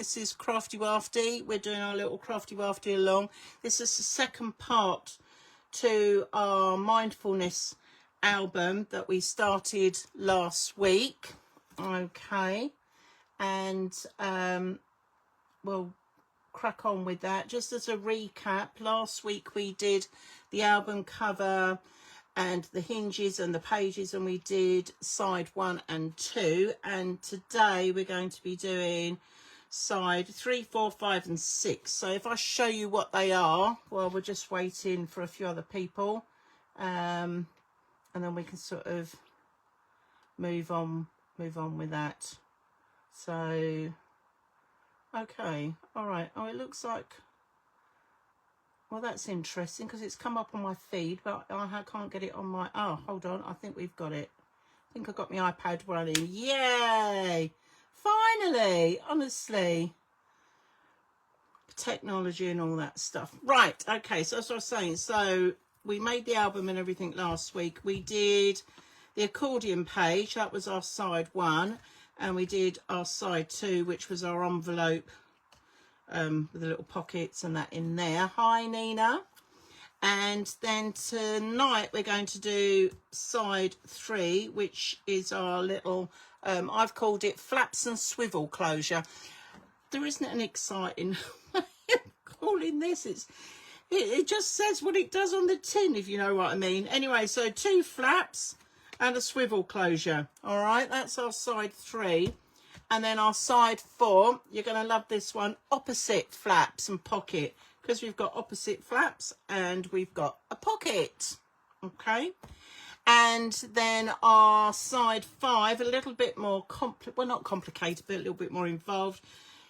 This is Craftywafty. We're doing our little Craftywafty along. This is the second part to our Mindfulness album that we started last week. Okay, and we'll crack on with that. Just as a recap, last week we did the album cover and the hinges and the pages, and we did side 1 and 2, and today we're going to be doing side 3, 4, 5 and 6. So if I show you what they are, well, we're just waiting for a few other people, and then we can sort of move on with that. So okay, all right. Oh, it looks like, well, that's interesting because it's come up on my feed, but I can't get it on my... Oh, hold on. I think we've got it. I think I got my iPad running. Yay! Finally! Honestly. Technology and all that stuff. Right. Okay. So that's what I was saying. So we made the album and everything last week. We did the accordion page. That was our side 1. And we did our side 2, which was our envelope. With the little pockets and that in there. Hi, Nina. And then tonight we're going to do side 3, which is our little, I've called it flaps and swivel closure. There isn't an exciting way of calling this. It just says what it does on the tin, if you know what I mean. Anyway, so 2 flaps and a swivel closure. All right, that's our side 3. And then our side 4, you're going to love this one, opposite flaps and pocket, because we've got opposite flaps and we've got a pocket. Okay. And then our side 5, a little bit more, well, not complicated, but a little bit more involved,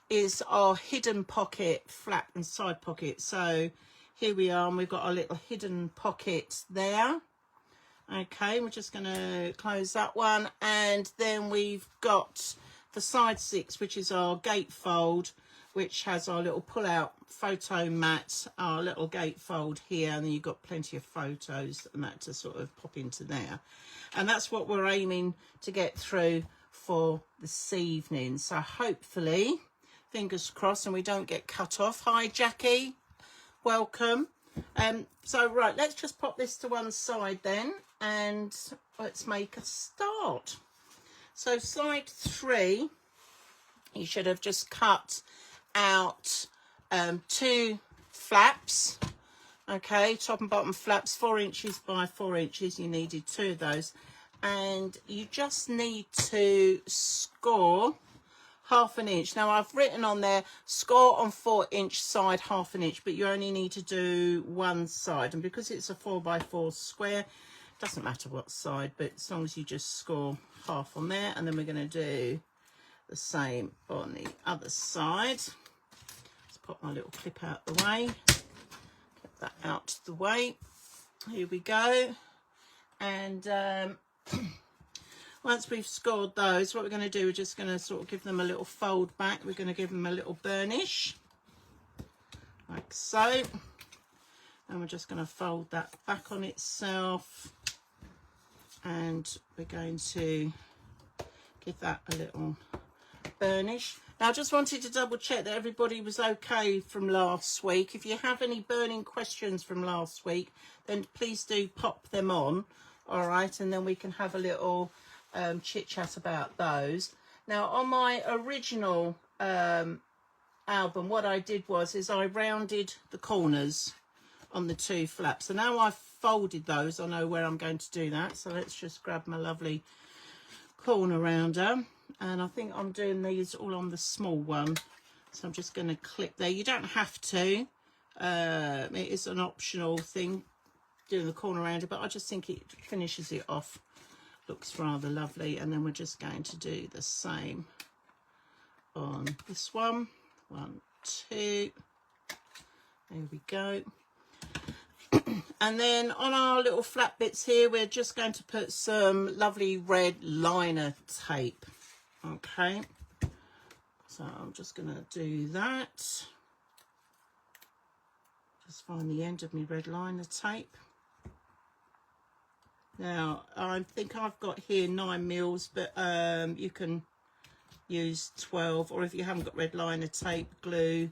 is our hidden pocket, flap and side pocket. So here we are, and we've got our little hidden pocket there. Okay, we're just going to close that one. And then we've got the side 6, which is our gatefold, which has our little pull-out photo mat, our little gatefold here, and then you've got plenty of photos and that to sort of pop into there. And that's what we're aiming to get through for this evening. So hopefully, fingers crossed, and we don't get cut off. Hi, Jackie. Welcome. So, right, let's just pop this to one side then, and let's make a start. So side 3, you should have just cut out 2 flaps. Okay, top and bottom flaps, 4 inches by 4 inches. You needed 2 of those. And you just need to score 1/2 inch. Now I've written on there, score on 4-inch side 1/2 inch, but you only need to do one side. And because it's a 4 by 4 square, doesn't matter what side, but as long as you just score 1/2 on there. And then we're going to do the same on the other side. Let's pop my little clip out the way, get that out the way. Here we go. And once we've scored those, what we're going to do, we're just going to sort of give them a little fold back. We're going to give them a little burnish like so, and we're just going to fold that back on itself, and we're going to give that a little burnish. Now I just wanted to double check that everybody was okay from last week. If you have any burning questions from last week, then please do pop them on. All right, and then we can have a little chit chat about those. Now on my original album, what I did is I rounded the corners on the 2 flaps. So now I've folded those, I know where I'm going to do that. So let's just grab my lovely corner rounder, and I think I'm doing these all on the small one. So I'm just going to clip there. You don't have to. It is an optional thing, doing the corner rounder, but I just think it finishes it off. Looks rather lovely. And then we're just going to do the same on this one. 1, 2. There we go. And then on our little flat bits here, we're just going to put some lovely red liner tape. Okay, so I'm just going to do that. Just find the end of my red liner tape. Now I think I've got here 9 mils, but you can use 12, or if you haven't got red liner tape, glue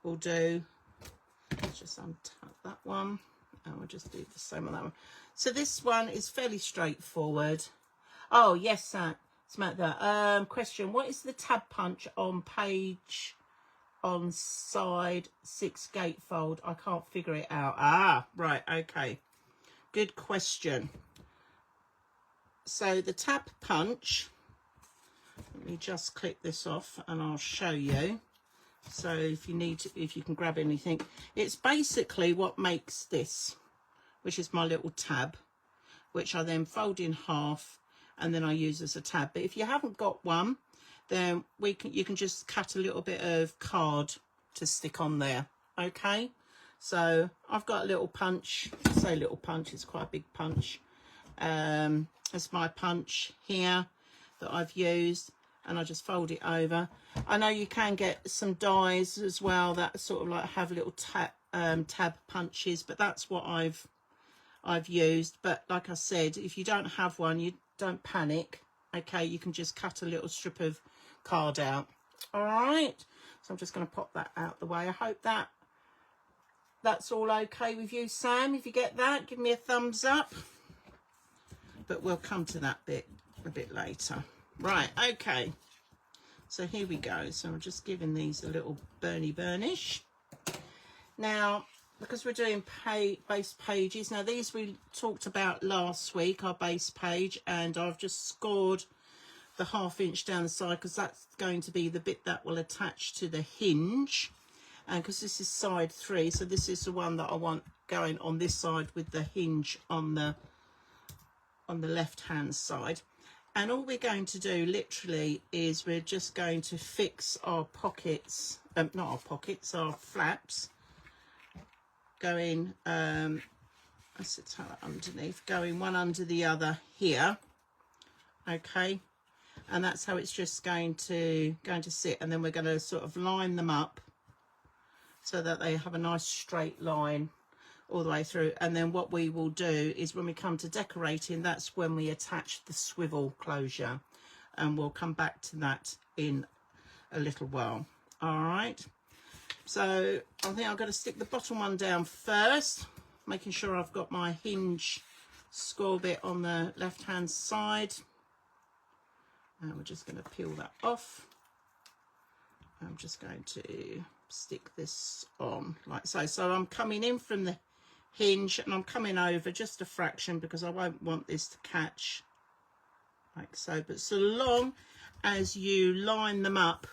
will do. Let's just untap that one, and we'll just do the same on that one. So this one is fairly straightforward. Oh yes, Samantha, question, what is the tab punch on page on side 6 gatefold? I can't figure it out. Ah, right, okay, good question. So the tab punch, let me just click this off and I'll show you. So if you need to, if you can grab anything, it's basically what makes this, which is my little tab, which I then fold in half and then I use as a tab. But if you haven't got one, then you can just cut a little bit of card to stick on there. Okay, so I've got a little punch. I say little punch, it's quite a big punch. It's my punch here that I've used, and I just fold it over. I know you can get some dies as well that sort of like have little tab punches, but that's what I've used. But like I said, if you don't have one, you don't panic. Okay, you can just cut a little strip of card out. All right, so I'm just going to pop that out the way. I hope that's all okay with you, Sam. If you get that, give me a thumbs up. But we'll come to that bit a bit later. Right, okay, so here we go. So I'm just giving these a little burnish. Now, because we're doing base pages, now these we talked about last week, our base page, and I've just scored the 1/2 inch down the side because that's going to be the bit that will attach to the hinge. And because this is side 3, so this is the one that I want going on this side with the hinge on the left hand side. And all we're going to do literally is we're just going to fix our pockets, not our pockets, our flaps, going let's tie that underneath, going one under the other here. Okay, and that's how it's just going to sit, and then we're going to sort of line them up so that they have a nice straight line all the way through. And then what we will do is when we come to decorating, that's when we attach the swivel closure, and we'll come back to that in a little while. All right, so I think I'm going to stick the bottom one down first, making sure I've got my hinge score bit on the left hand side, and we're just going to peel that off. I'm just going to stick this on like so. So I'm coming in from the hinge and I'm coming over just a fraction because I won't want this to catch like so. But so long as you line them up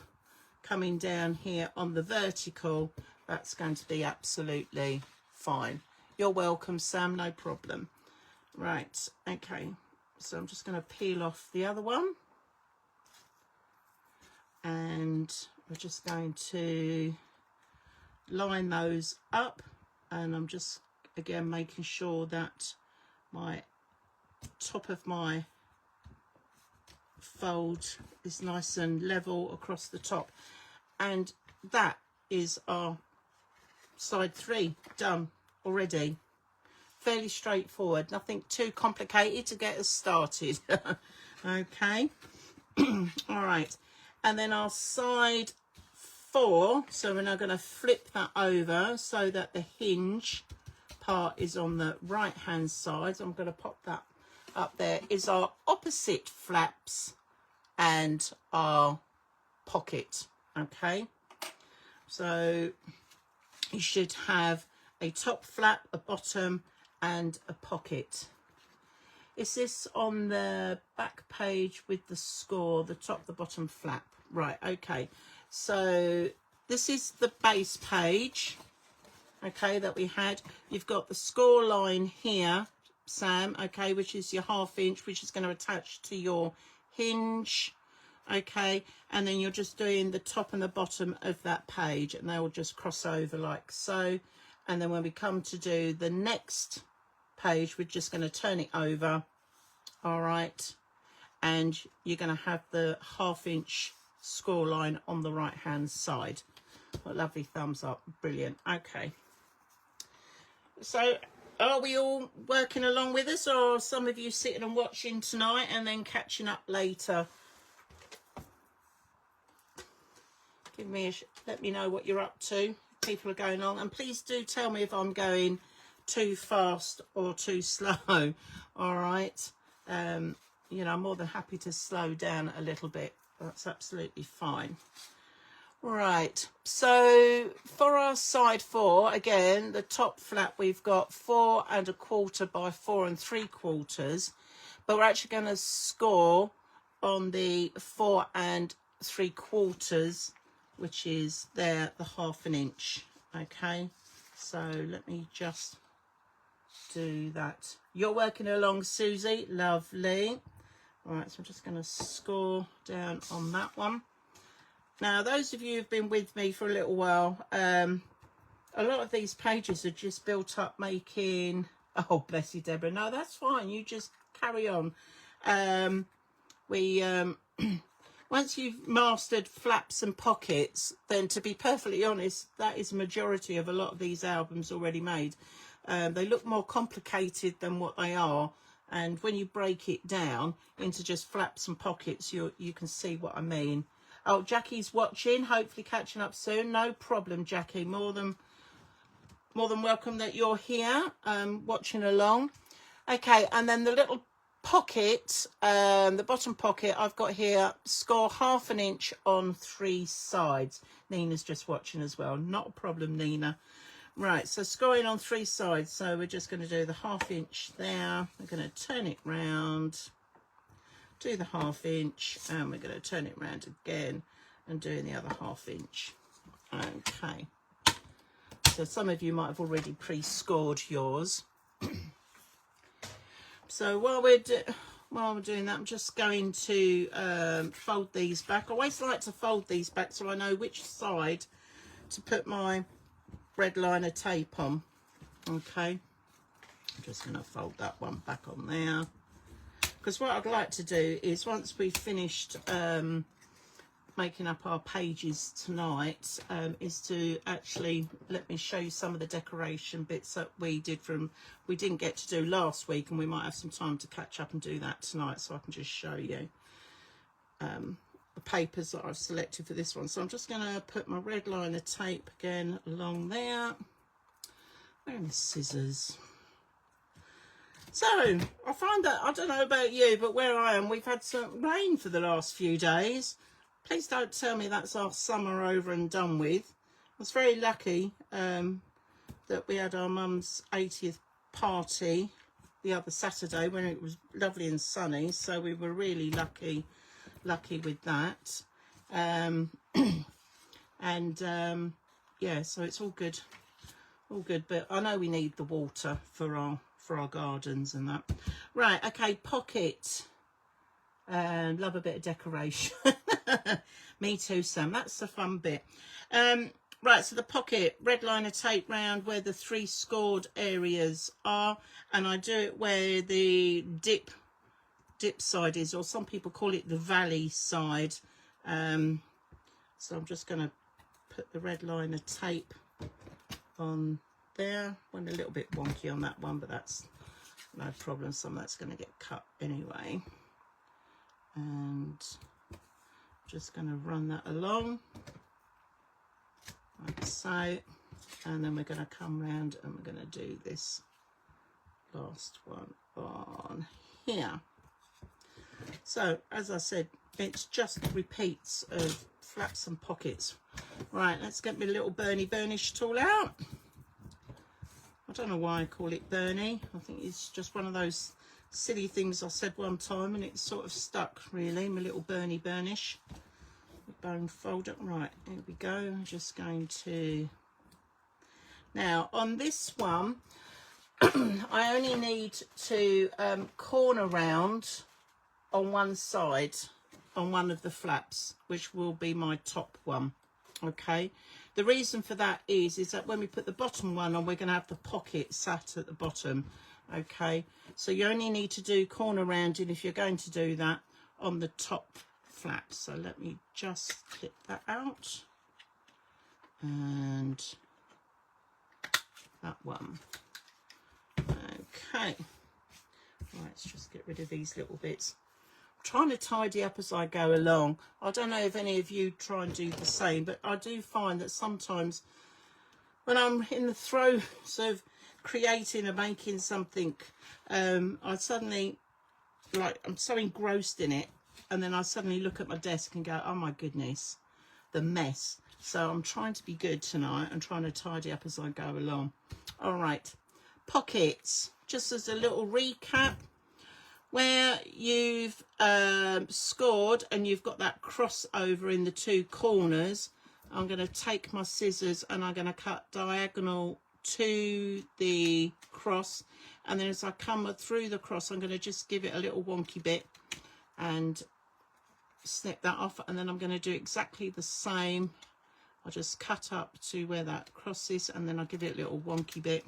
coming down here on the vertical, that's going to be absolutely fine. You're welcome, Sam, no problem. Right, okay, so I'm just going to peel off the other one, and we're just going to line those up, and I'm just again making sure that my top of my fold is nice and level across the top. And that is our side 3 done already. Fairly straightforward, nothing too complicated to get us started. Okay. All right, and then our side 4, so we're now going to flip that over so that the hinge part is on the right hand side. So I'm going to pop that up there, is our opposite flaps and our pocket. Okay, so you should have a top flap, a bottom and a pocket. Is this on the back page with the score, the top, the bottom flap? Right, okay, so this is the base page, okay, that we had. You've got the score line here, Sam, okay, which is your 1/2 inch, which is going to attach to your hinge, okay, and then you're just doing the top and the bottom of that page, and they will just cross over like so. And then when we come to do the next page, we're just going to turn it over, all right, and you're going to have the 1/2 inch score line on the right hand side. What lovely thumbs up, brilliant. Okay, so are we all working along with us, or are some of you sitting and watching tonight and then catching up later? let me know what you're up to. People are going on, and please do tell me if I'm going too fast or too slow. All right, you know, I'm more than happy to slow down a little bit. That's absolutely fine. Right, so for our side 4, again, the top flap, we've got 4 1/4 by 4 3/4, but we're actually going to score on the 4 3/4, which is there, the 1/2 inch. Okay, so let me just do that. You're working along, Susie. Lovely. All right, so I'm just going to score down on that one. Now, those of you who've been with me for a little while, a lot of these pages are just built up making... Oh, bless you, Deborah. No, that's fine. You just carry on. Once you've mastered flaps and pockets, then to be perfectly honest, that is a majority of a lot of these albums already made. They look more complicated than what they are. And when you break it down into just flaps and pockets, you can see what I mean. Oh, Jackie's watching, hopefully catching up soon. No problem, Jackie. More than welcome that you're here, watching along. Okay, and then the little pocket, the bottom pocket, I've got here, score 1/2 inch on 3 sides. Nina's just watching as well. Not a problem, Nina. Right, so scoring on 3 sides. So we're just going to do the 1/2 inch there. We're going to turn it round, do the 1/2 inch, and we're going to turn it round again and doing the other 1/2 inch. Okay, so some of you might have already pre-scored yours. So while we're doing that, I'm just going to fold these back. I always like to fold these back so I know which side to put my red liner tape on. Okay, I'm just going to fold that one back on there. Because what I'd like to do is, once we've finished making up our pages tonight, is to actually let me show you some of the decoration bits that we didn't get to do last week, and we might have some time to catch up and do that tonight, so I can just show you the papers that I've selected for this one. So I'm just going to put my red liner tape again along there. Where are my scissors? So I find that, I don't know about you, but where I am, we've had some rain for the last few days. Please don't tell me that's our summer over and done with. I was very lucky that we had our mum's 80th party the other Saturday when it was lovely and sunny. So we were really lucky with that. Yeah, so it's all good. But I know we need the water for our gardens and that. Right, okay, pocket. Love a bit of decoration. Me too, Sam. That's the fun bit. Right, so the pocket, red liner tape round where the 3 scored areas are, and I do it where the dip side is, or some people call it the valley side. So I'm just going to put the red liner tape on there. Went a little bit wonky on that one, but that's no problem. Some of that's going to get cut anyway. And just going to run that along like so, and then we're going to come round and we're going to do this last one on here. So as I said, it's just repeats of flaps and pockets. Right, let's get my little Bernie burnish tool out. I don't know why I call it Bernie. I think it's just one of those silly things I said one time and it's sort of stuck really. My little Bernie burnish. Bone folder. Right, here we go. I'm just going to... Now on this one, I only need to corner round on one side on one of the flaps, which will be my top one. Okay, the reason for that is that when we put the bottom one on, we're going to have the pocket sat at the bottom. Okay, so you only need to do corner rounding if you're going to do that on the top flap. So let me just clip that out, and that one. Okay, right, let's just get rid of these little bits. trying to tidy up as I go along. I don't know if any of you try and do the same, but I do find that sometimes when I'm in the throes of creating and making something, I suddenly, like, I'm so engrossed in it, and then I suddenly look at my desk and go, oh my goodness, the mess. So I'm trying to be good tonight and trying to tidy up as I go along. All right, pockets, just as a little recap, where you've scored and you've got that crossover in the two corners, I'm going to take my scissors and I'm going to cut diagonal to the cross, and then as I come through the cross I'm going to just give it a little wonky bit and snip that off, and then I'm going to do exactly the same. I'll just cut up to where that cross is, and then I'll give it a little wonky bit,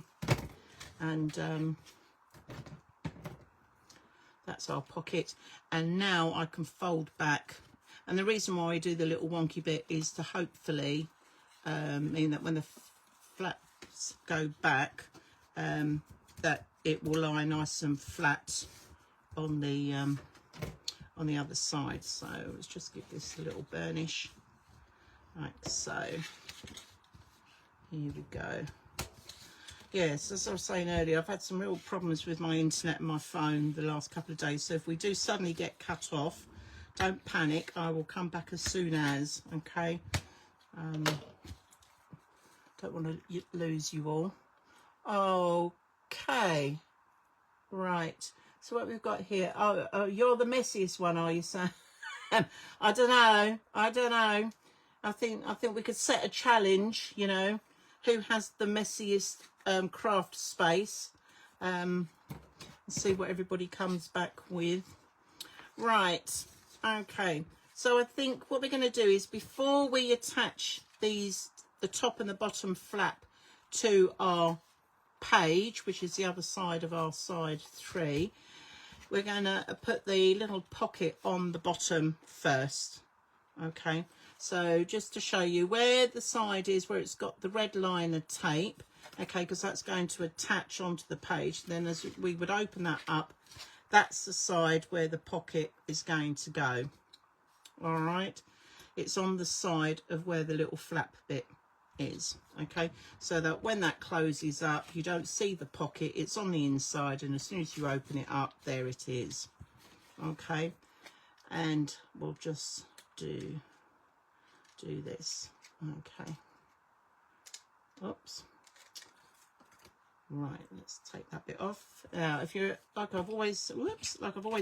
and that's our pocket. And now I can fold back, and the reason why I do the little wonky bit is to hopefully mean that when the flaps go back, that it will lie nice and flat on the other side. So let's just give this a little burnish, like so. Here we go. Yes, as I was saying earlier, I've had some real problems with my internet and my phone the last couple of days, so if we do suddenly get cut off, don't panic, I will come back as soon as, okay? Don't want to lose you all. Okay, right, so what we've got here, oh, you're the messiest one, are you, Sam? I don't know, I think we could set a challenge, you know, who has the messiest craft space, and see what everybody comes back with. Right, okay, so I think what we're going to do is, before we attach these, the top and the bottom flap to our page, which is the other side of our side 3, we're going to put the little pocket on the bottom first. Okay, so just to show you where the side is, where it's got the red liner tape, okay, because that's going to attach onto the page. Then as we would open that up, that's the side where the pocket is going to go. All right, it's on the side of where the little flap bit is, okay, so that when that closes up, you don't see the pocket, it's on the inside, and as soon as you open it up, there it is. Okay, and we'll just do this. Okay, oops, right, let's take that bit off. Now, if you're, like I've always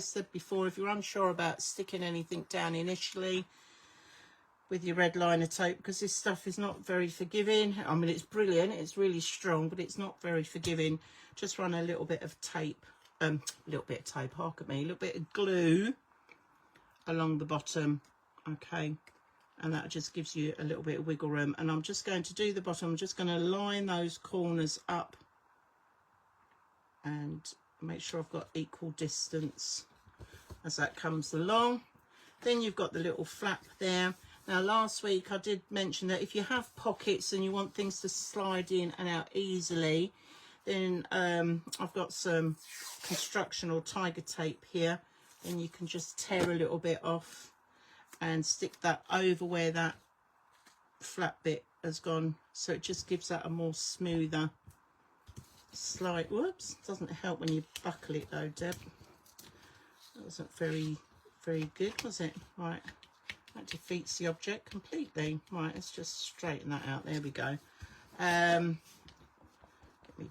said before, if you're unsure about sticking anything down initially with your red liner tape, because this stuff is not very forgiving, I mean, it's brilliant, it's really strong, but it's not very forgiving, just run a little bit of tape, hark at me, a little bit of glue along the bottom, okay, and that just gives you a little bit of wiggle room. And I'm just going to do the bottom, I'm just going to line those corners up and make sure I've got equal distance as that comes along. Then you've got the little flap there. Now, last week I did mention that if you have pockets and you want things to slide in and out easily, then I've got some construction or tiger tape here, and you can just tear a little bit off and stick that over where that flap bit has gone, so it just gives that a more smoother slide. Whoops, doesn't help when you buckle it though, Deb. That wasn't very good, was it? Right, that defeats the object completely. Right, let's just straighten that out. There we go. Get me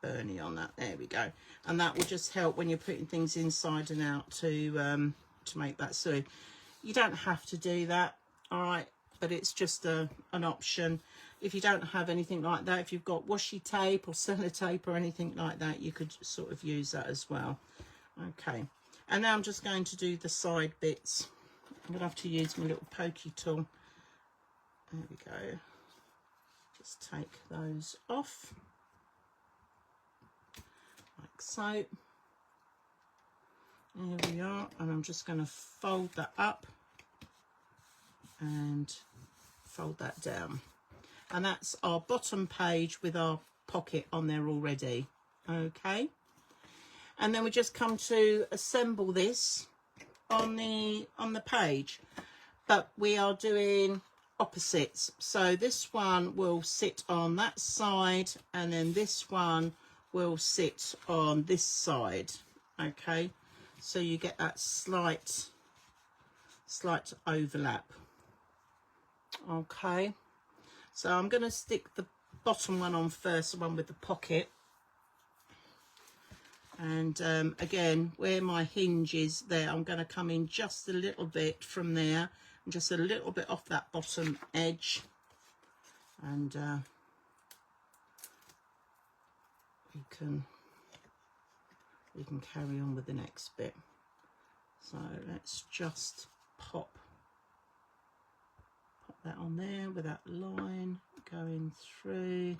Bernie on that. There we go. And that will just help when you're putting things inside and out to make that so. You don't have to do that, all right, but it's just an option. If you don't have anything like that, if you've got washi tape or sellotape or anything like that, you could sort of use that as well. Okay, and now I'm just going to do the side bits. I'm gonna have to use my little pokey tool. There we go. Just take those off like so. There we are, and I'm just going to fold that up and fold that down, and that's our bottom page with our pocket on there already. Okay, and then we just come to assemble this on the page, but we are doing opposites. So this one will sit on that side, and then this one will sit on this side. Okay, so you get that slight overlap. Okay, so I'm going to stick the bottom one on first, the one with the pocket. And again, where my hinge is there, I'm going to come in just a little bit from there, and just a little bit off that bottom edge, and we can carry on with the next bit. So let's just pop that on there with that line going through,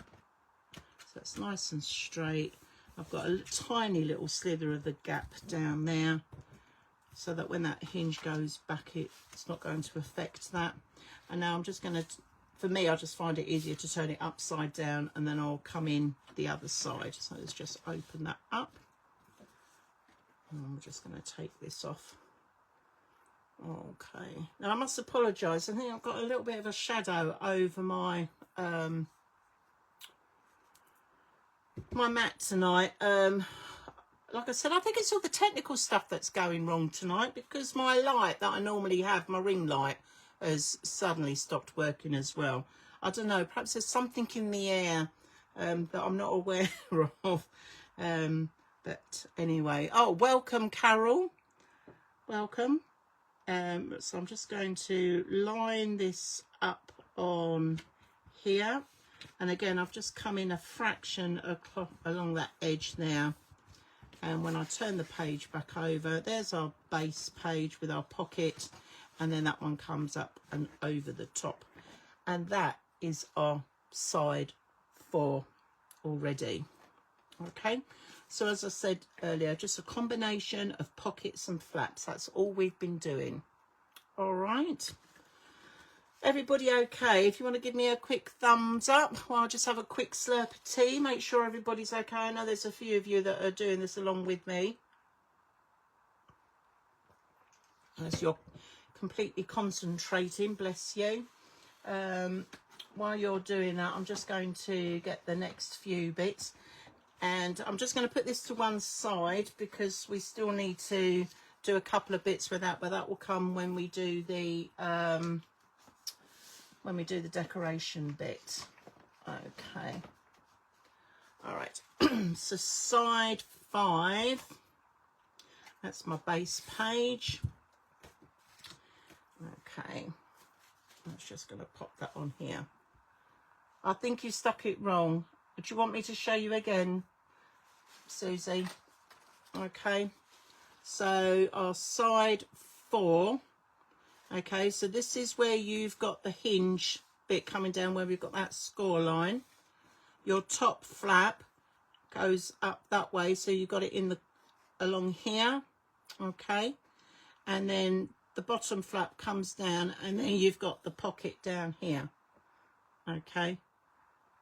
so it's nice and straight. I've got a tiny little slither of the gap down there, so that when that hinge goes back, it's not going to affect that. And now I'm just going to, for me, I just find it easier to turn it upside down, and then I'll come in the other side. So let's just open that up, and I'm just going to take this off. Okay, now I must apologise, I think I've got a little bit of a shadow over my my mat tonight. Like I said, I think it's all the technical stuff that's going wrong tonight, because my light that I normally have, my ring light, has suddenly stopped working as well. I don't know, perhaps there's something in the air that I'm not aware of. But anyway, oh, welcome Carol, welcome. So I'm just going to line this up on here, and again I've just come in a fraction along that edge there, and when I turn the page back over, there's our base page with our pocket, and then that one comes up and over the top, and that is our side 4 already. Okay, so as I said earlier, just a combination of pockets and flaps. That's all we've been doing. All right, everybody okay? If you want to give me a quick thumbs up while I just have a quick slurp of tea, make sure everybody's okay. I know there's a few of you that are doing this along with me, as you're completely concentrating, bless you. While you're doing that, I'm just going to get the next few bits, and I'm just going to put this to one side because we still need to do a couple of bits with that, but that will come when we do the decoration bit. Okay, all right. So side 5, that's my base page. Okay, that's just going to pop that on here. I think you stuck it wrong. Do you want me to show you again, Susie? Okay, so our side 4. Okay, so this is where you've got the hinge bit coming down, where we've got that score line. Your top flap goes up that way, so you've got it in the along here. Okay, and then the bottom flap comes down, and then you've got the pocket down here. Okay,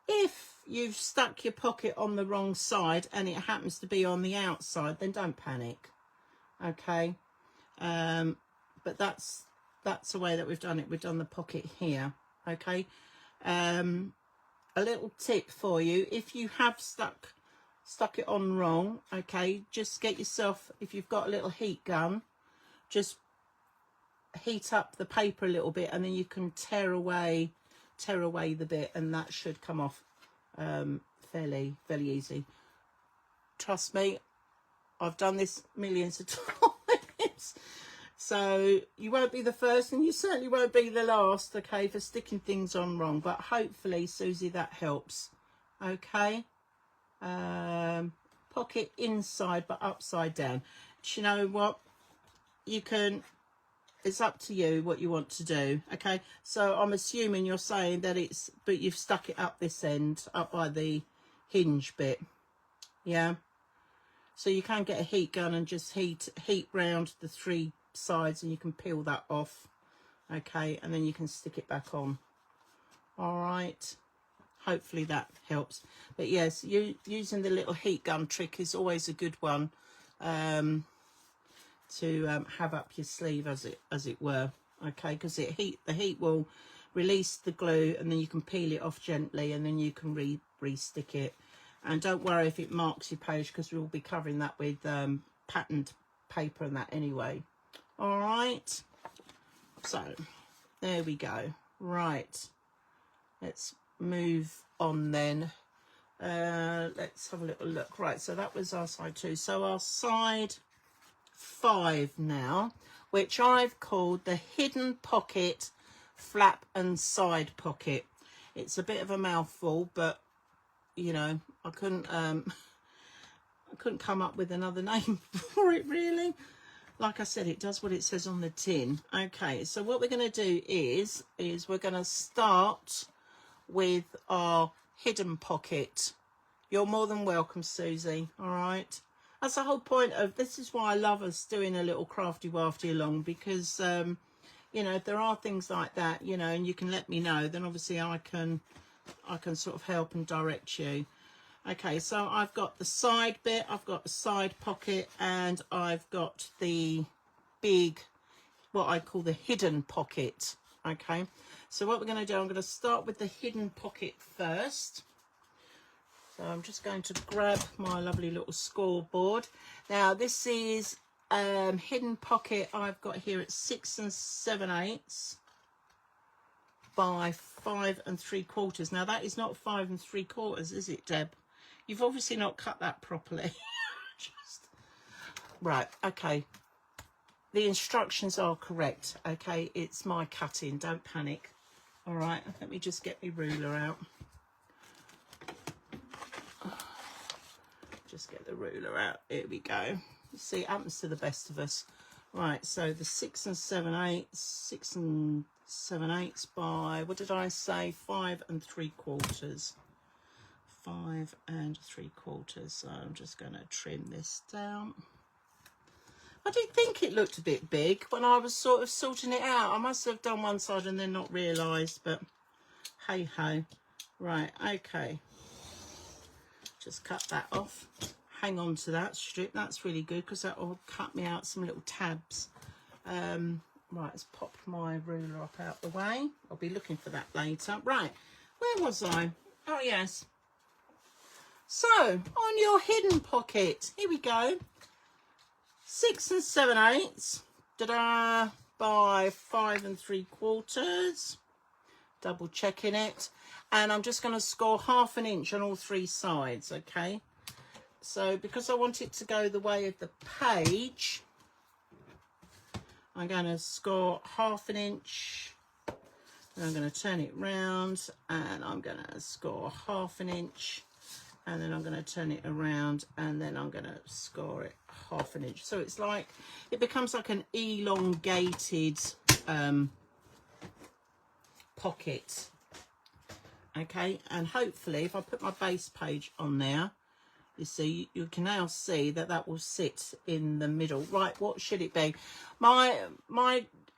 if you've stuck your pocket on the wrong side and it happens to be on the outside, then don't panic. Okay, but that's the way that we've done it. We've done the pocket here. Okay, a little tip for you: if you have stuck it on wrong, okay, just get yourself, if you've got a little heat gun, just heat up the paper a little bit, and then you can tear away the bit, and that should come off fairly easy. Trust me, I've done this millions of times. So you won't be the first, and you certainly won't be the last, okay, for sticking things on wrong. But hopefully, Susie, that helps. Okay, pocket inside but upside down. Do you know what? You can, it's up to you what you want to do. Okay, so I'm assuming you're saying that it's, but you've stuck it up this end, up by the hinge bit. Yeah, so you can get a heat gun and just heat round the 3 sides, and you can peel that off. Okay, and then you can stick it back on. All right, hopefully that helps. But yes, using the little heat gun trick is always a good one, have up your sleeve, as it were. Okay, because the heat will release the glue, and then you can peel it off gently, and then you can re-stick it. And don't worry if it marks your page, because we'll be covering that with patterned paper and that anyway. All right, so there we go. Right, let's move on then. Let's have a little look. Right, so that was our side 2. So our side 5 now, which I've called the hidden pocket, flap and side pocket. It's a bit of a mouthful, but you know, I couldn't come up with another name for it, really. Like I said, it does what it says on the tin. Okay, so what we're going to do is we're going to start with our hidden pocket. You're more than welcome, Susie. All right, that's the whole point of this. Is why I love us doing a little crafty wafty along, because you know, if there are things like that, you know, and you can let me know, then obviously I can sort of help and direct you. Okay, so I've got the side bit, I've got the side pocket, and I've got the big, what I call the hidden pocket. Okay, so what we're going to do, I'm going to start with the hidden pocket first. So I'm just going to grab my lovely little scoreboard. Now this is hidden pocket. I've got here at 6 7/8 by 5 3/4. Now that is not 5 3/4, is it, Deb? You've obviously not cut that properly. Right, okay. The instructions are correct. Okay, it's my cutting. Don't panic. All right, let me just get my ruler out. Just get the ruler out. Here we go. You see, it happens to the best of us. Right, so the 6 7/8, 6 7/8 by, what did I say? 5 3/4. 5 3/4. So I'm just going to trim this down. I did think it looked a bit big when I was sort of sorting it out. I must have done one side and then not realised, but hey ho. Right, okay. Just cut that off. Hang on to that strip. That's really good, because that will cut me out some little tabs. Right, let's pop my ruler up out the way. I'll be looking for that later. Right, where was I? Oh yes. So on your hidden pocket, here we go. 6 7/8, ta-da, by 5 3/4. Double checking it, and I'm just going to score 1/2 inch on all 3 sides. Okay, so because I want it to go the way of the page, I'm going to score 1/2 inch, and I'm going to turn it round, and I'm going to score 1/2 inch, and then I'm going to turn it around, and then I'm going to score it 1/2 inch. So it's like, it becomes like an elongated pocket. Okay, and hopefully if I put my base page on there, you see, you can now see that that will sit in the middle. Right, what should it be? My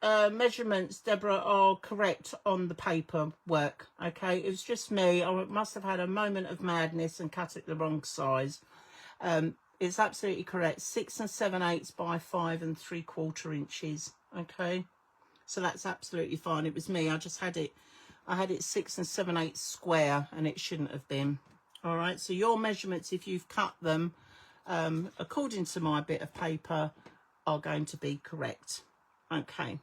measurements, Deborah, are correct on the paperwork. Okay, it was just me. I must have had a moment of madness and cut it the wrong size. It's absolutely correct. 6 7/8 by 5 3/4 inches. Okay, so that's absolutely fine. It was me. I just had it. I had it 6 7/8 square, and it shouldn't have been. All right. So your measurements, if you've cut them according to my bit of paper, are going to be correct. Okay.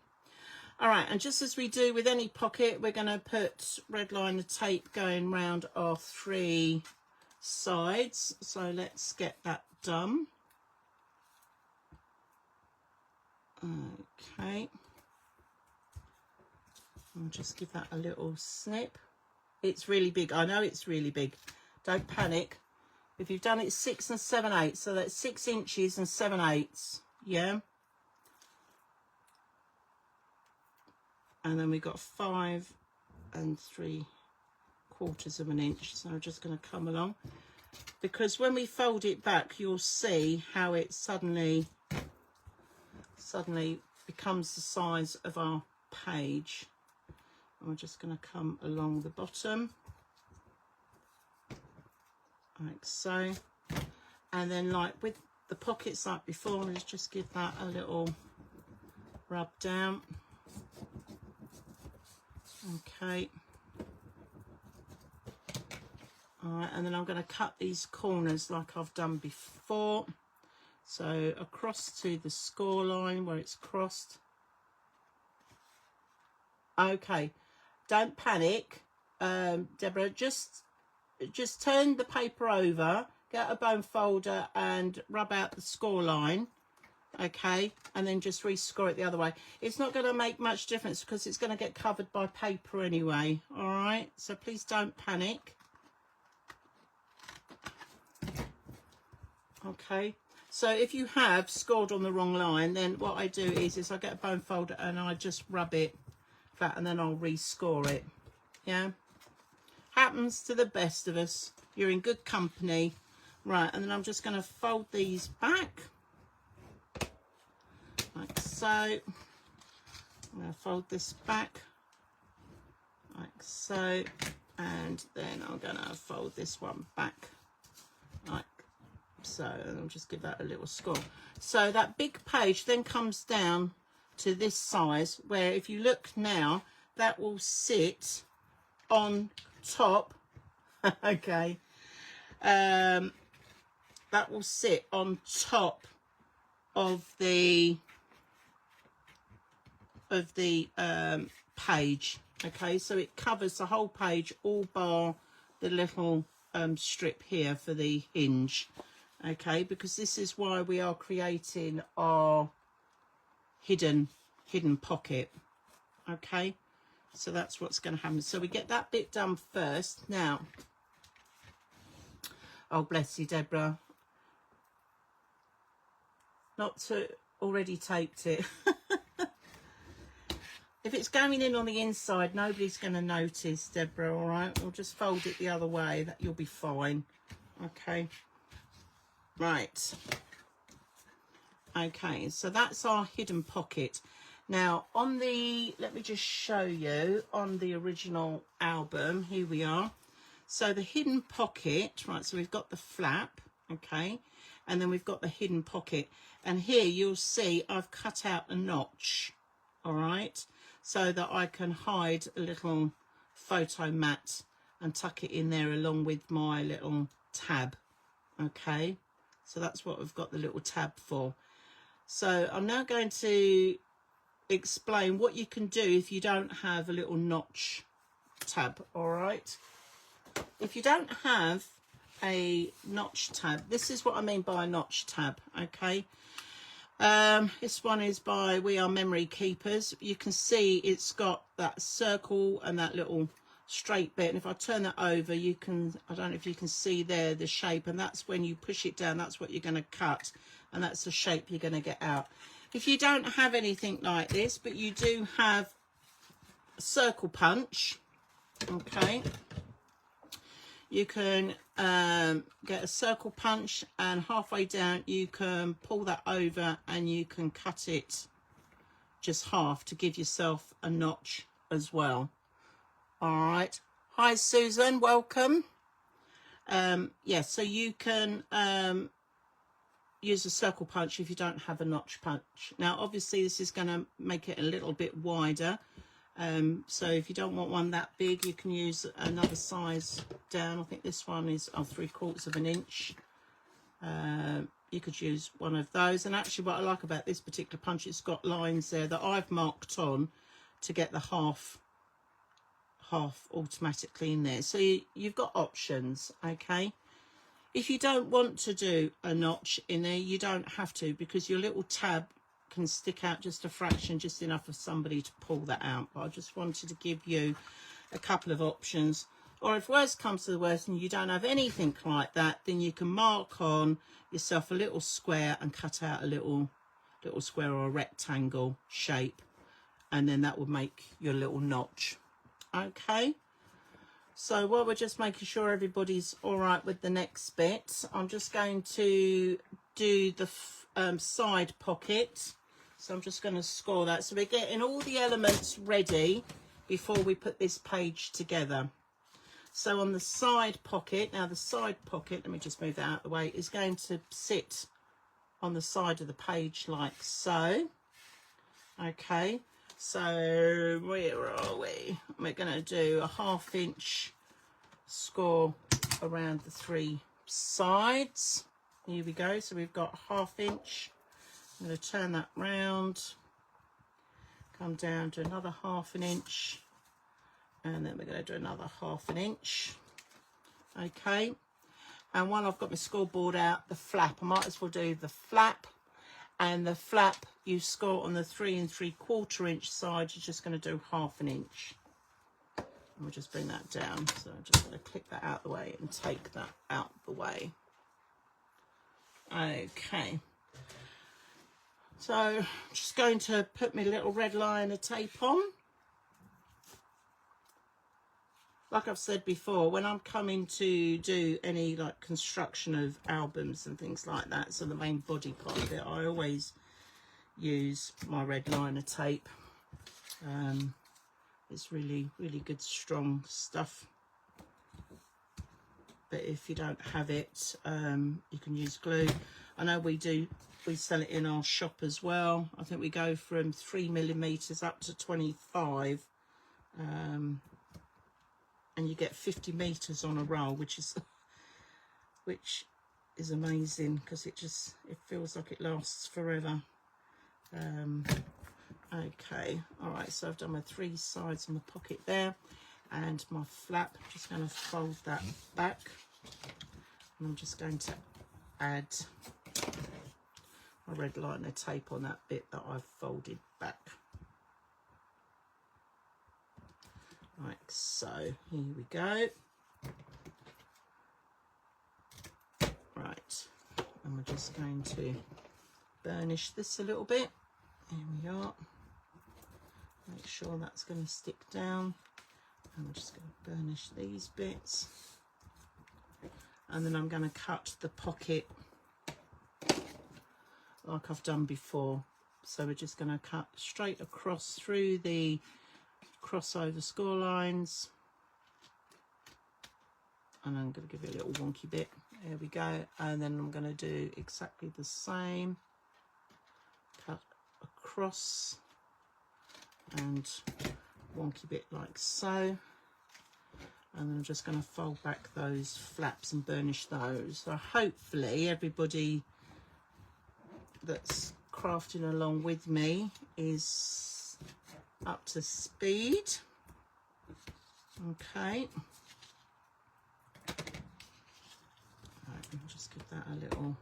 All right, and just as we do with any pocket, we're going to put red liner tape going round our 3 sides. So let's get that done. Okay. I'll just give that a little snip. It's really big. I know it's really big. Don't panic. If you've done it 6 7/8, so that's 6 inches and 7/8. Yeah. And then we've got 5 3/4 of an inch. So I'm just going to come along, because when we fold it back, you'll see how it suddenly becomes the size of our page. And we're just going to come along the bottom like so, and then like with the pockets like before. Let's just give that a little rub down. Okay. All right, and then I'm going to cut these corners like I've done before. So across to the score line where it's crossed. Okay, don't panic, Deborah. Just turn the paper over, get a bone folder and rub out the score line. Okay, and then just rescore it the other way. It's not going to make much difference because it's going to get covered by paper anyway. All right, so please don't panic. Okay, so if you have scored on the wrong line, then what I do is I get a bone folder and I just rub it flat and then I'll rescore it. Yeah, happens to the best of us. You're in good company. Right, and then I'm just going to fold these back like so. I'm going to fold this back like so, and then I'm going to fold this one back like so, and I'll just give that a little score. So that big page then comes down to this size, where if you look now, that will sit on top. Okay, that will sit on top of the page. Okay, so it covers the whole page, all bar the little strip here for the hinge. Okay, because this is why we are creating our hidden pocket. Okay, so that's what's going to happen. So we get that bit done first. Now, oh bless you, Deborah, not to already taped it. If it's going in on the inside, nobody's going to notice, Deborah. All right, we'll just fold it the other way. That you'll be fine. Okay. Right. Okay, so that's our hidden pocket. Now on the, let me just show you on the original album, here we are. So the hidden pocket, right, so we've got the flap, okay, and then we've got the hidden pocket, and here you'll see I've cut out a notch, all right, so that I can hide a little photo mat and tuck it in there along with my little tab. Okay, so that's what we've got the little tab for. So I'm now going to explain what you can do if you don't have a little notch tab. All right, if you don't have a notch tab, this is what I mean by a notch tab. Okay, this one is by We Are Memory Keepers. You can see it's got that circle and that little straight bit, and if I turn that over, you can, I don't know if you can see there the shape, and that's when you push it down, that's what you're going to cut, and that's the shape you're going to get out. If you don't have anything like this, but you do have a circle punch, okay, you can get a circle punch, and halfway down you can pull that over and you can cut it just half to give yourself a notch as well. All right, hi Susan, welcome. Yes, so you can use a circle punch if you don't have a notch punch. Now obviously this is going to make it a little bit wider, so if you don't want one that big, you can use another size down. I think this one is 3/4 of an inch. You could use one of those, and actually what I like about this particular punch, it's got lines there that I've marked on to get the half automatically in there. So you've got options. Okay, if you don't want to do a notch in there, you don't have to, because your little tab can stick out just a fraction, just enough for somebody to pull that out. But I just wanted to give you a couple of options. Or if worst comes to the worst and you don't have anything like that, then you can mark on yourself a little square and cut out a little square or a rectangle shape, and then that will make your little notch. Okay, so while we're just making sure everybody's all right with the next bit, I'm just going to do the side pocket. So I'm just going to score that. So we're getting all the elements ready before we put this page together. So on the side pocket, now the side pocket, let me just move that out of the way, is going to sit on the side of the page like so. Okay, so where are we? We're going to do a 1/2 inch score around the 3 sides. Here we go. So we've got 1/2 inch. I'm going to turn that round, come down to another 1/2 inch, and then we're going to do another 1/2 inch. Okay, and while I've got my scoreboard out, the flap, I might as well do the flap. And the flap, you score on the 3 3/4 inch side, you're just going to do 1/2 inch. And we'll just bring that down. So I'm just going to click that out the way and take that out the way. Okay. So I'm just going to put my little red liner tape on. Like I've said before, when I'm coming to do any like construction of albums and things like that, so the main body part of it, I always use my red liner tape. It's really, really good, strong stuff. But if you don't have it, you can use glue. I know we sell it in our shop as well. I think we go from 3mm up to 25. And you get 50 meters on a roll, which is amazing, because it feels like it lasts forever. Okay, all right, so I've done my 3 sides on the pocket there, and my flap. I'm just going to fold that back, and I'm just going to add my red liner tape on that bit that I've folded back. Like so. Here we go. Right, and we're just going to burnish this a little bit. Here we are. Make sure that's going to stick down, and we're just going to burnish these bits, and then I'm going to cut the pocket like I've done before. So we're just going to cut straight across through the crossover score lines, and I'm going to give it a little wonky bit. There we go. And then I'm going to do exactly the same, cut across and wonky bit like so, and then I'm just going to fold back those flaps and burnish those. So hopefully everybody that's crafting along with me is up to speed. Okay, right, I'll just give that a little.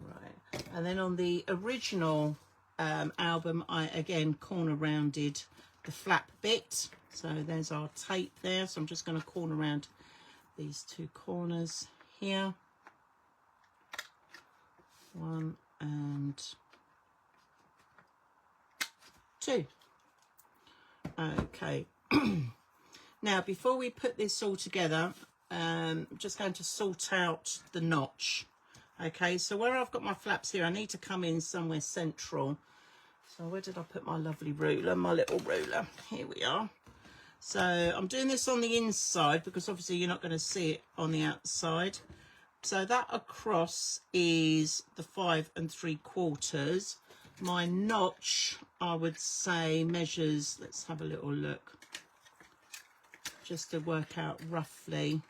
Right, and then on the original album, I again corner rounded the flap bit, so there's our tape there. So I'm just going to corner round these 2 corners here, 1 and 2. Okay. Now before we put this all together, I'm just going to sort out the notch. Okay, so where I've got my flaps here, I need to come in somewhere central. So where did I put my lovely ruler, my little ruler? Here we are. So I'm doing this on the inside because obviously you're not going to see it on the outside. So that across is the 5 3/4. My notch, I would say, measures, let's have a little look, just to work out roughly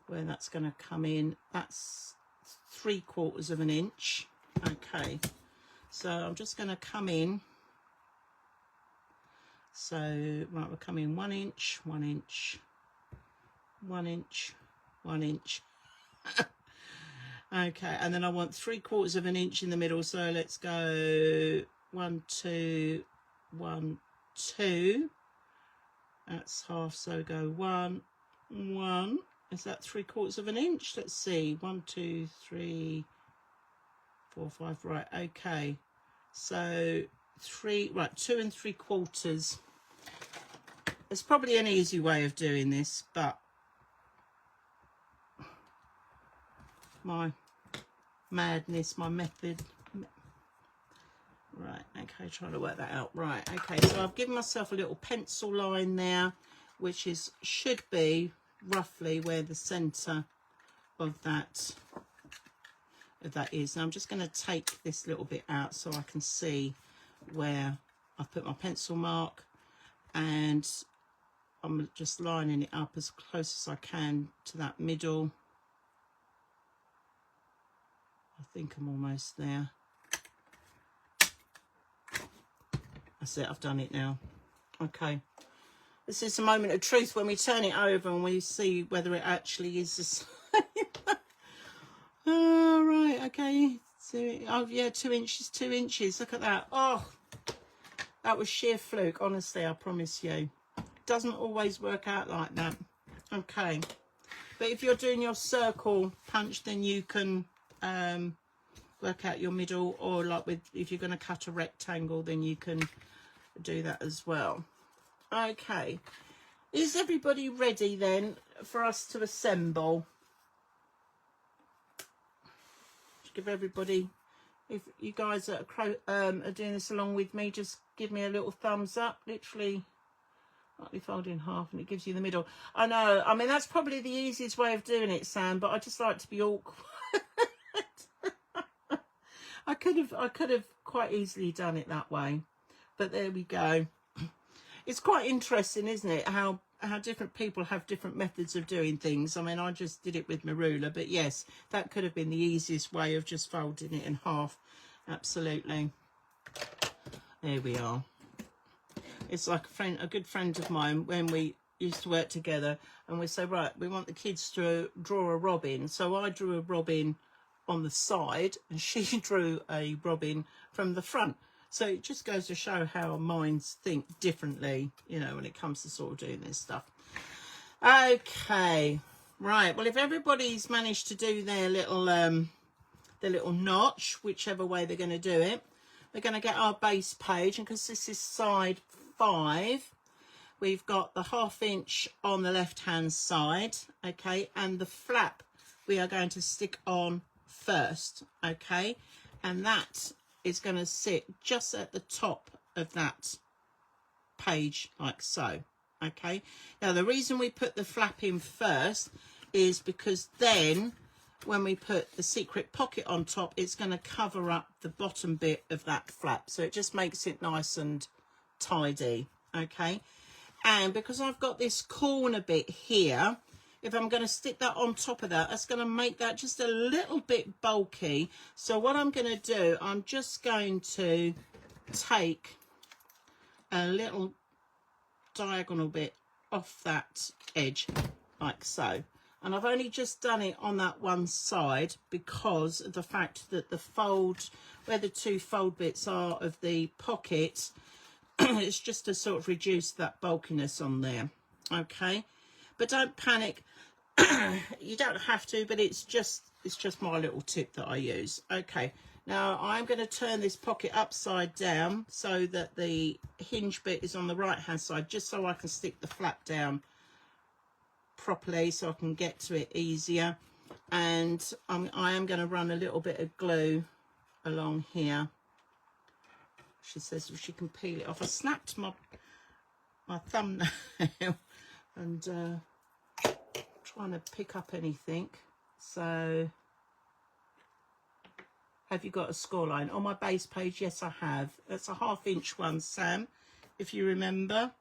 where that's going to come in. That's 3/4 inch. Okay, so I'm just going to come in. So, right, we're coming 1 inch, 1 inch, 1 inch, 1 inch. Okay, and then I want 3/4 inch in the middle. So let's go 1, 2, 1, 2. That's half. So go 1, 1. Is that 3/4 inch? Let's see. 1, 2, 3, 4, 5. Right. Okay. So 2 3/4. There's probably an easy way of doing this, but my madness, my method. Right, okay, trying to work that out. Right, okay, so I've given myself a little pencil line there, which should be roughly where the centre of that that is. Now I'm just going to take this little bit out so I can see where I've put my pencil mark, and I'm just lining it up as close as I can to that middle. I think I'm almost there. That's it, I've done it now. Okay. This is a moment of truth when we turn it over and we see whether it actually is the same. Oh, right, okay. So, oh, yeah, 2 inches, 2 inches. Look at that. Oh, that was sheer fluke, honestly, I promise you. Doesn't always work out like that. Okay. But if you're doing your circle punch, then you can work out your middle, or like if you're going to cut a rectangle, then you can do that as well. Okay, is everybody ready then for us to assemble? Just give everybody, if you guys are doing this along with me, just give me a little thumbs up. Literally lightly fold in half and it gives you the middle. I know, I mean, that's probably the easiest way of doing it, Sam, but I just like to be awkward. I could have quite easily done it that way, but there we go. It's quite interesting, isn't it, how different people have different methods of doing things. I mean, I just did it with my ruler, but yes, that could have been the easiest way of just folding it in half. Absolutely. There we are. It's like a good friend of mine, when we used to work together, and we say, right, we want the kids to draw a robin. So I drew a robin on the side and she drew a robin from the front. So it just goes to show how our minds think differently, you know, when it comes to sort of doing this stuff. Okay, right. Well, if everybody's managed to do their little notch, whichever way they're going to do it, we're going to get our base page, and because this is side 5, we've got the 1/2 inch on the left hand side, okay, and the flap we are going to stick on first, okay, and that is going to sit just at the top of that page, like so. Okay, now the reason we put the flap in first is because then when we put the secret pocket on top, it's going to cover up the bottom bit of that flap, so it just makes it nice and tidy. Okay, and because I've got this corner bit here, if I'm going to stick that on top of that, that's going to make that just a little bit bulky. So what I'm going to do, I'm just going to take a little diagonal bit off that edge, like so. And I've only just done it on that one side because of the fact that the fold, where the 2 fold bits are of the pocket, it's just to sort of reduce that bulkiness on there. Okay, but don't panic. You don't have to, but it's just my little tip that I use. Okay, now I'm going to turn this pocket upside down so that the hinge bit is on the right hand side, just so I can stick the flap down properly, so I can get to it easier. And I am going to run a little bit of glue along here. She says she can peel it off. I snapped my thumbnail and trying to pick up anything. So have you got a score line on my base page? Yes, I have. That's a 1/2 inch one, Sam, if you remember,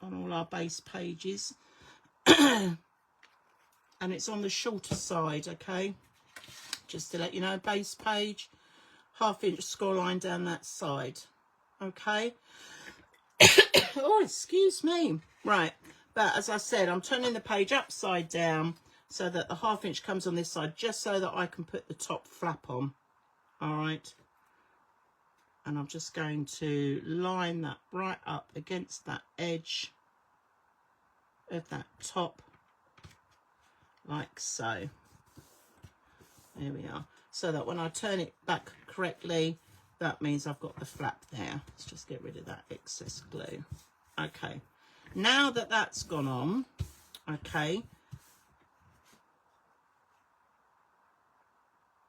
on all our base pages. And it's on the shorter side, okay, just to let you know. Base page, 1/2 inch score line down that side. Okay. Oh, excuse me. Right. But as I said, I'm turning the page upside down so that the 1/2 inch comes on this side, just so that I can put the top flap on. All right. And I'm just going to line that right up against that edge of that top, like so. There we are. So that when I turn it back correctly, that means I've got the flap there. Let's just get rid of that excess glue. Okay. Now that that's gone on, okay.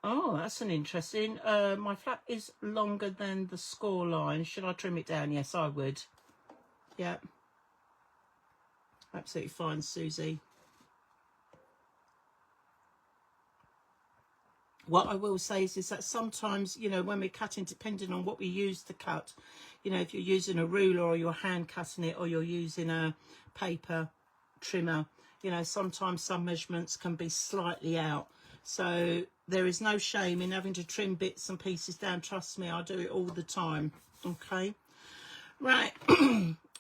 Oh, that's an interesting. My flap is longer than the score line. Should I trim it down? Yes, I would. Yeah. Absolutely fine, Susie. What I will say is that sometimes, you know, when we're cutting, depending on what we use to cut, you know, if you're using a ruler or you're hand cutting it or you're using a paper trimmer, you know, sometimes some measurements can be slightly out. So there is no shame in having to trim bits and pieces down. Trust me, I do it all the time. Okay. Right.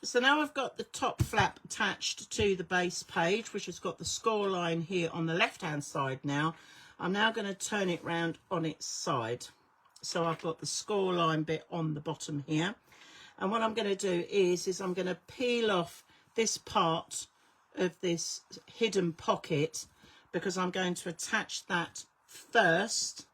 So now I've got the top flap attached to the base page, which has got the score line here on the left hand side. Now I'm now going to turn it round on its side. So I've got the score line bit on the bottom here. And what I'm going to do is I'm going to peel off this part of this hidden pocket, because I'm going to attach that first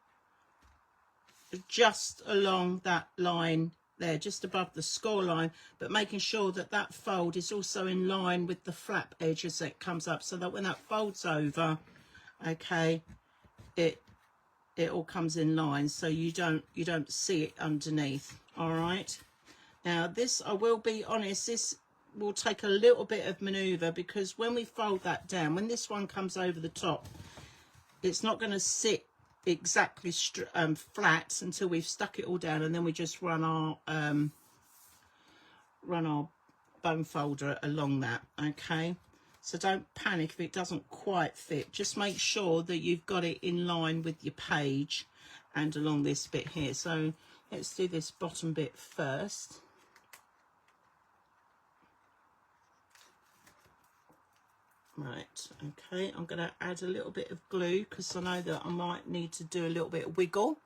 just along that line there, just above the score line, but making sure that that fold is also in line with the flap edge as it comes up, so that when that folds over, okay, it all comes in line, so you don't see it underneath. All right, now this, I will be honest, this will take a little bit of maneuver, because when we fold that down, when this one comes over the top, it's not going to sit exactly flat until we've stuck it all down, and then we just run our bone folder along that. Okay, so don't panic if it doesn't quite fit. Just make sure that you've got it in line with your page and along this bit here. So let's do this bottom bit first. Right, okay, I'm going to add a little bit of glue because I know that I might need to do a little bit of wiggle.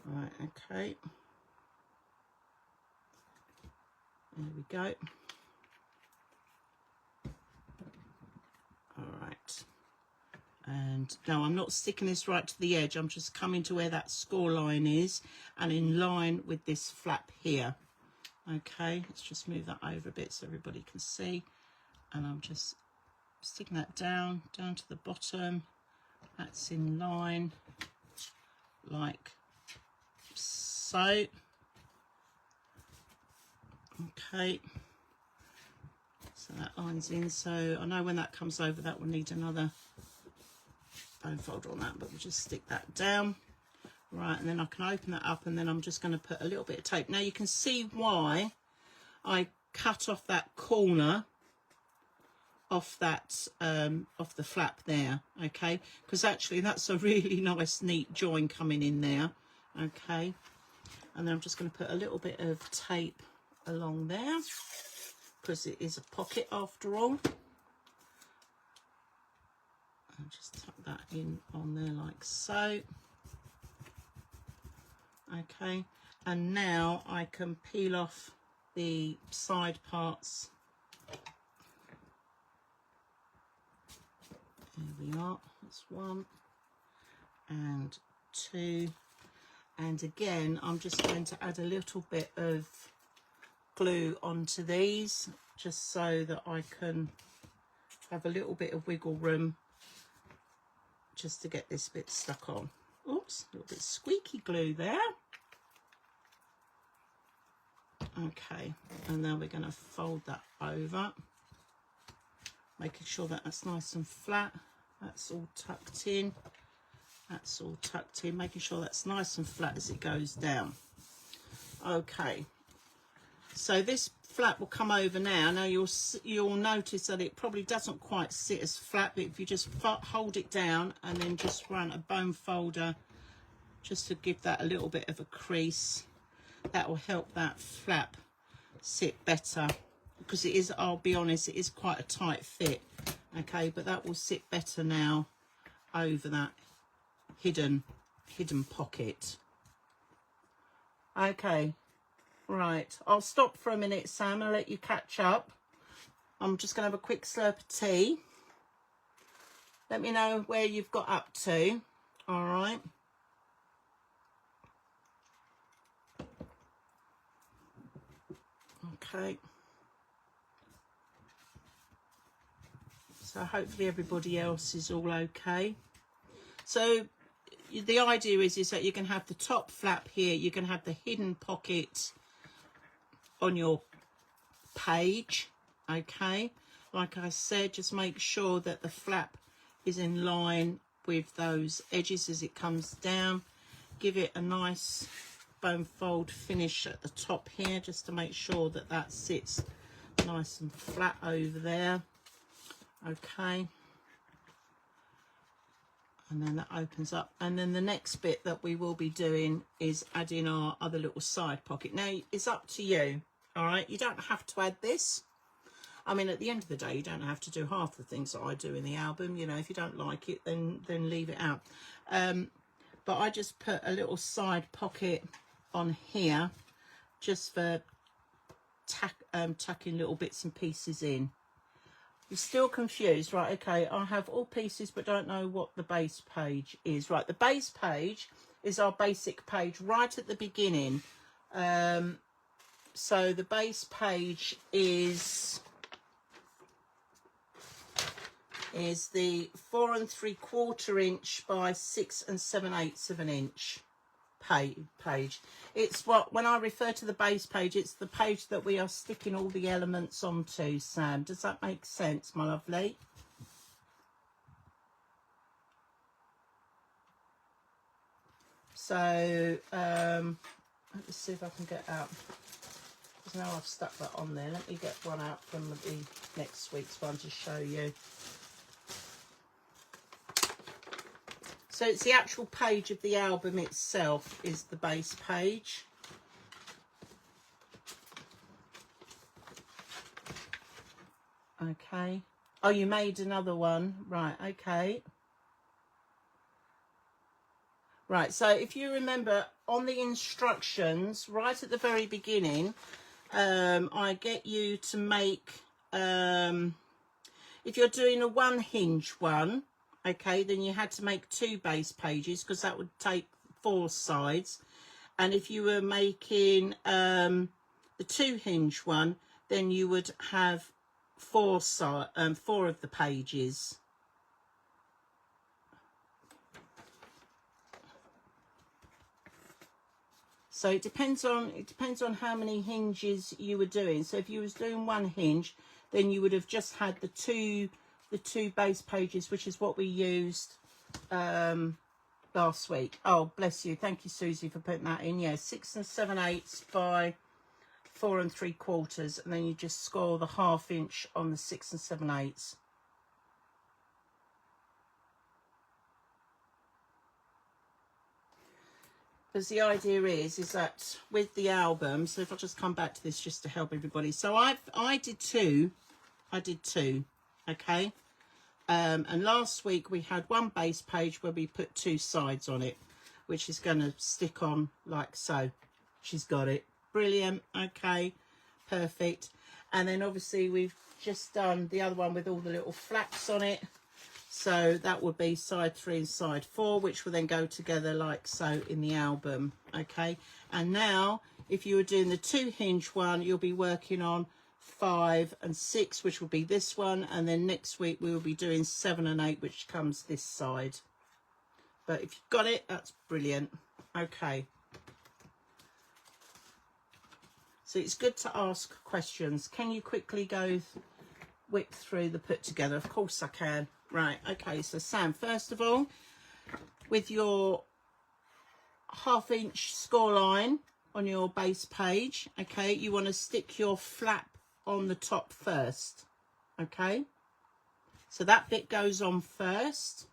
Right, okay. There we go. All right. And now I'm not sticking this right to the edge. I'm just coming to where that score line is and in line with this flap here. Okay, let's just move that over a bit so everybody can see. And I'm just sticking that down to the bottom. That's in line like so. Okay, so that line's in, so I know when that comes over that will need another bone folder on that, but we'll just stick that down. Right, and then I can open that up, and then I'm just going to put a little bit of tape. Now you can see why I cut off that corner off that off the flap there, okay, because actually that's a really nice neat join coming in there. Okay, and then I'm just going to put a little bit of tape along there because it is a pocket after all. I'll just tuck that in on there like so. Okay, and now I can peel off the side parts. There we are, that's one and two, and again I'm just going to add a little bit of glue onto these just so that I can have a little bit of wiggle room just to get this bit stuck on. Oops, a little bit squeaky glue there. Okay, and now we're going to fold that over, making sure that that's nice and flat. That's all tucked in. That's all tucked in, making sure that's nice and flat as it goes down. Okay, so this flap will come over now. Now you'll notice that it probably doesn't quite sit as flat, but if you just hold it down and then just run a bone folder just to give that a little bit of a crease, that will help that flap sit better, because it is, I'll be honest, it is quite a tight fit. Okay, but that will sit better now over that hidden pocket. Okay, right, I'll stop for a minute, Sam, and let you catch up. I'm just going to have a quick slurp of tea. Let me know where you've got up to. All right. Okay. So hopefully everybody else is all okay. So the idea is that you can have the top flap here, you can have the hidden pocket on your page. Okay, like I said, just make sure that the flap is in line with those edges as it comes down. Give it a nice bone fold finish at the top here, just to make sure that that sits nice and flat over there. Okay, and then that opens up, and then the next bit that we will be doing is adding our other little side pocket. Now it's up to you, all right? You don't have to add this. I mean, at the end of the day, you don't have to do half the things that I do in the album. You know, if you don't like it, then leave it out. But I just put a little side pocket on here just for tucking little bits and pieces in. You're still confused, right? Okay, I have all pieces but don't know what the base page is. Right, the base page is our basic page right at the beginning. So the base page is the 4 3/4 inch by 6 7/8 of an inch page. It's what, when I refer to the base page, it's the page that we are sticking all the elements onto, Sam. Does that make sense, my lovely? So let's see if I can get out, because now I've stuck that on there. Let me get one out from the next week's one to show you. So it's the actual page of the album itself is the base page. Okay. Oh, you made another one. Right, okay. Right, so if you remember on the instructions, right at the very beginning, I get you to make, if you're doing a 1 hinge one, okay, then you had to make 2 base pages because that would take 4 sides. And if you were making the 2 hinge one, then you would have 4 of the pages. So it depends on how many hinges you were doing. So if you was doing 1 hinge, then you would have just had the two base pages, which is what we used last week. Oh, bless you. Thank you, Susie, for putting that in. Yeah, 6 7/8 by 4 3/4, and then you just score the 1/2 inch on the 6 7/8. Because the idea is that with the album, so if I just come back to this just to help everybody. So I did two, okay? And last week we had 1 base page where we put 2 sides on it, which is going to stick on like so. She's got it. Brilliant. Okay, perfect. And then obviously we've just done the other one with all the little flaps on it. So that would be side 3 and side 4, which will then go together like so in the album. Okay, and now if you were doing the 2 hinge one, you'll be working on 5 and 6, which will be this one, and then next week we will be doing 7 and 8, which comes this side. But if you've got it, that's brilliant. Okay, so it's good to ask questions. Can you quickly go whip through the put together? Of course I can. Right, okay, so Sam, first of all, with your 1/2 inch score line on your base page, okay, you want to stick your flap on the top first, okay? So that bit goes on first.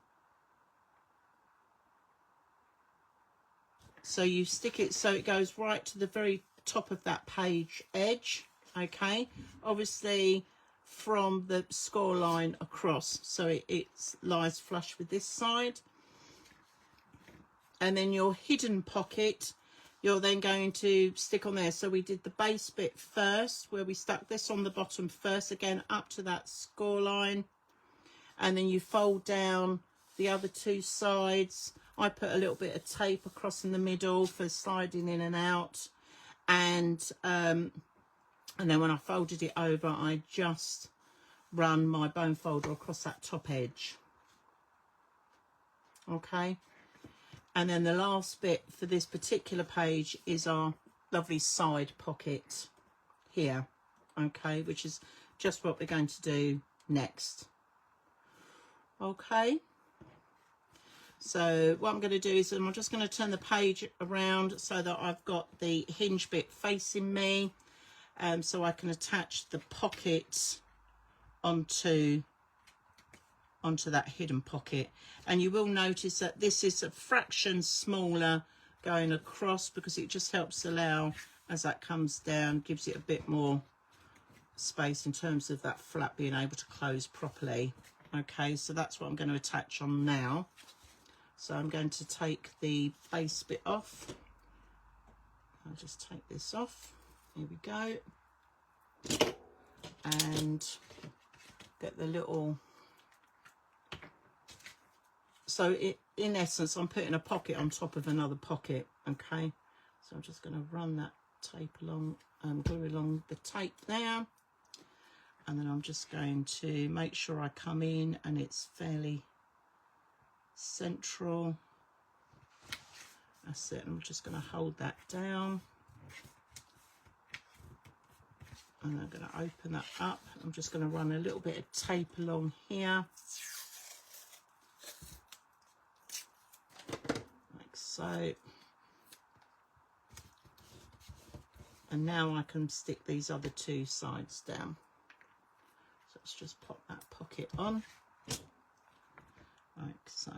So you stick it so it goes right to the very top of that page edge, okay? Obviously from the score line across, so it lies flush with this side. And then your hidden pocket, you're then going to stick on there. So we did the base bit first, where we stuck this on the bottom first, again up to that score line, and then you fold down the other 2 sides. I put a little bit of tape across in the middle for sliding in and out, and then when I folded it over, I just run my bone folder across that top edge. Okay, and then the last bit for this particular page is our lovely side pocket here, okay, which is just what we're going to do next. Okay, So what I'm going to do is I'm just going to turn the page around so that I've got the hinge bit facing me, so I can attach the pocket onto that hidden pocket. And you will notice that this is a fraction smaller going across, because it just helps allow, as that comes down, gives it a bit more space in terms of that flap being able to close properly. Okay, so that's what I'm going to attach on now. So I'm going to take the base bit off. I'll just take this off. Here we go. And get the little... So in essence, I'm putting a pocket on top of another pocket. Okay, so I'm just going to run that tape along, glue along the tape there. And then I'm just going to make sure I come in and it's fairly central. That's it. I'm just going to hold that down, and I'm going to open that up. I'm just going to run a little bit of tape along here, like so. And now I can stick these other two sides down. So let's just pop that pocket on, like so.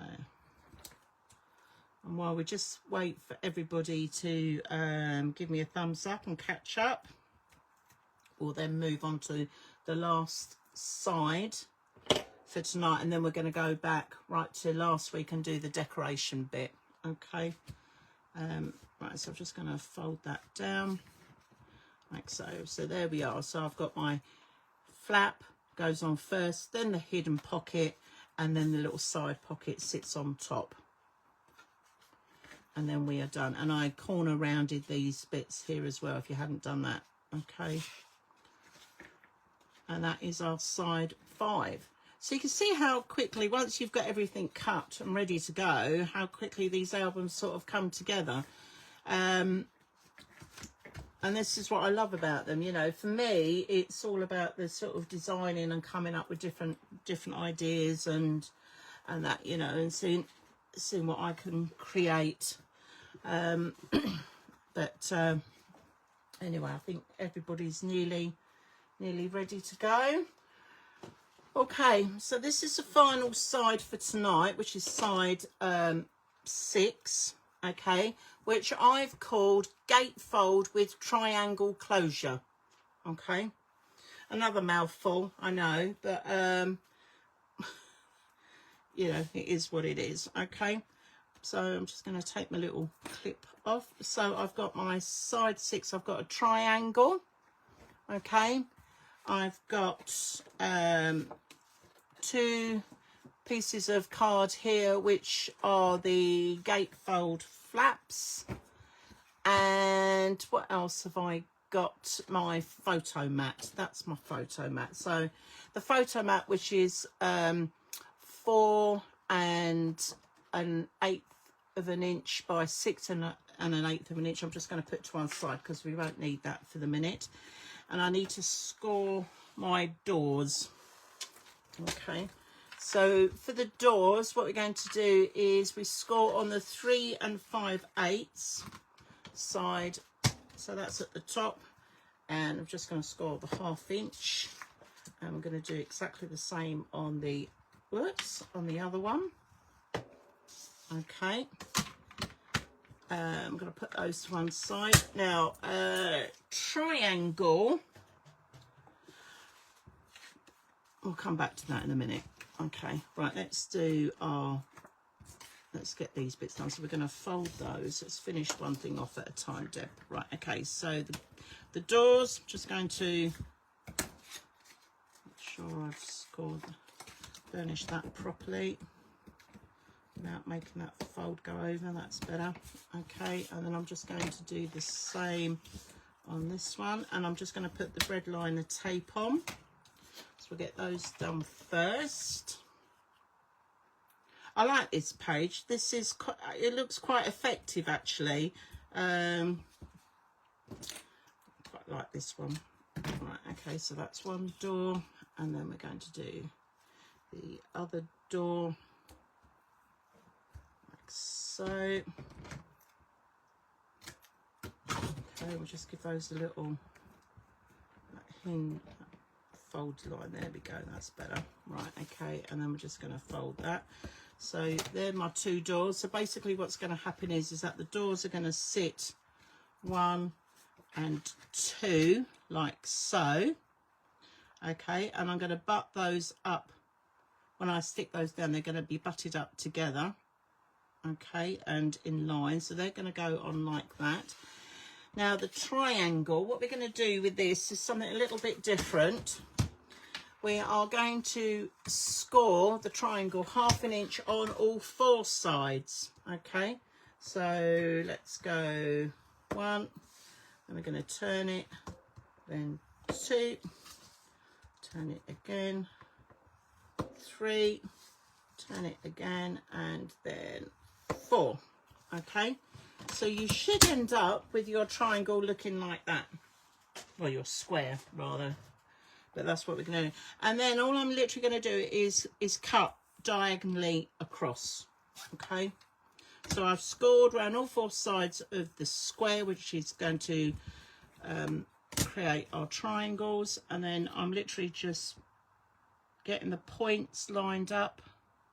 And while we just wait for everybody to give me a thumbs up and catch up, we'll then move on to the last side for tonight, and then we're going to go back right to last week and do the decoration bit. Okay, right, so I'm just going to fold that down like so. So there we are. So I've got my flap goes on first, then the hidden pocket, and then the little side pocket sits on top. And then we are done. And I corner rounded these bits here as well, if you hadn't done that. Okay. And that is our side 5. So you can see how quickly, once you've got everything cut and ready to go, how quickly these albums sort of come together. And this is what I love about them. You know, for me, it's all about the sort of designing and coming up with different ideas and that, you know, and seeing what I can create. But anyway, I think everybody's nearly ready to go. Okay, so this is the final side for tonight, which is side 6. Okay, which I've called gatefold with triangle closure. Okay, another mouthful, I know, but you know, it is what it is. Okay, so I'm just going to take my little clip off. So I've got my side 6, I've got a triangle. Okay, I've got 2 pieces of card here, which are the gatefold flaps. And what else have I got? My photo mat. That's my photo mat. So the photo mat, which is 4 1/8 of an inch by 6 1/8 of an inch. I'm just going to put to one side because we won't need that for the minute. And I need to score my doors. Okay, so for the doors, what we're going to do is we score on the 3 5/8 side. So that's at the top, and I'm just going to score the 1/2 inch. And I'm going to do exactly the same on the on the other one. Okay, I'm going to put those to one side. Now, triangle, we'll come back to that in a minute. Okay, right, let's get these bits done. So we're going to fold those. Let's finish one thing off at a time, Deb. Right, okay, so the doors, I'm just going to make sure I've burnished that properly without making that fold go over. That's better. Okay, and then I'm just going to do the same on this one, and I'm just going to put the bread liner tape on. So we'll get those done first. I like this page. This is quite, it looks quite effective actually. Quite like this one. Right, okay, so that's one door, and then we're going to do the other door. so. Okay, we'll just give those a little fold line. There we go, that's better. Right, okay, and then we're just going to fold that. So they're my two doors. So basically what's going to happen is that the doors are going to sit 1 and 2 like so. Okay, and I'm going to butt those up. When I stick those down, they're going to be butted up together. Okay, and in line. So they're going to go on like that. Now the triangle, what we're going to do with this is something a little bit different. We are going to score the triangle 1/2 inch on all 4 sides. Okay, so let's go 1, and we're going to turn it, then 2, turn it again, 3, turn it again, and then 4. Okay, so you should end up with your triangle looking like that, well, your square rather, but that's what we're going to do. And then all I'm literally going to do is cut diagonally across. Okay, so I've scored around all 4 sides of the square, which is going to create our triangles, and then I'm literally just getting the points lined up.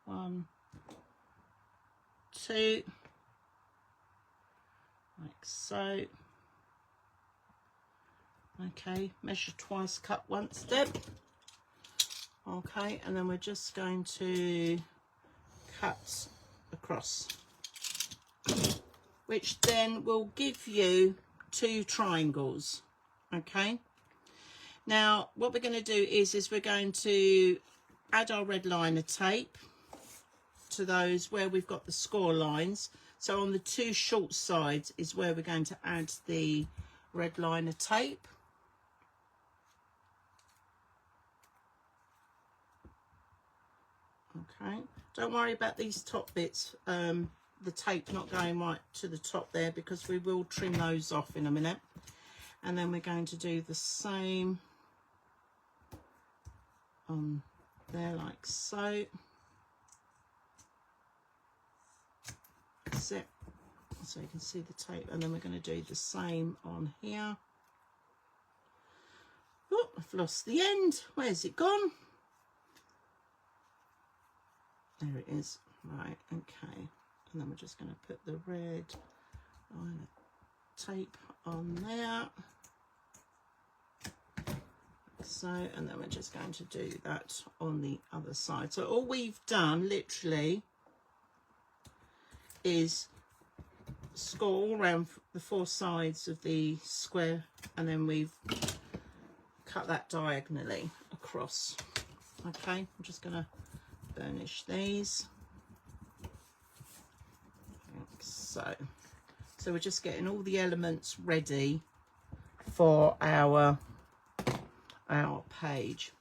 1, 2, like so. Okay, measure twice, cut once step. Okay, and then we're just going to cut across, which then will give you 2 triangles. Okay, now what we're going to do is we're going to add our red liner tape to those where we've got the score lines. So on the 2 short sides is where we're going to add the red liner tape. Okay, don't worry about these top bits, the tape not going right to the top there, because we will trim those off in a minute. And then we're going to do the same on there like so. That's it. So you can see the tape, and then we're going to do the same on here. Oh, I've lost the end. Where's it gone? There it is. Right, okay. And then we're just going to put the red liner tape on there. So, and then we're just going to do that on the other side. So all we've done literally is score all around the 4 sides of the square, and then we've cut that diagonally across. Okay, I'm just going to burnish these like so. So we're just getting all the elements ready for our page.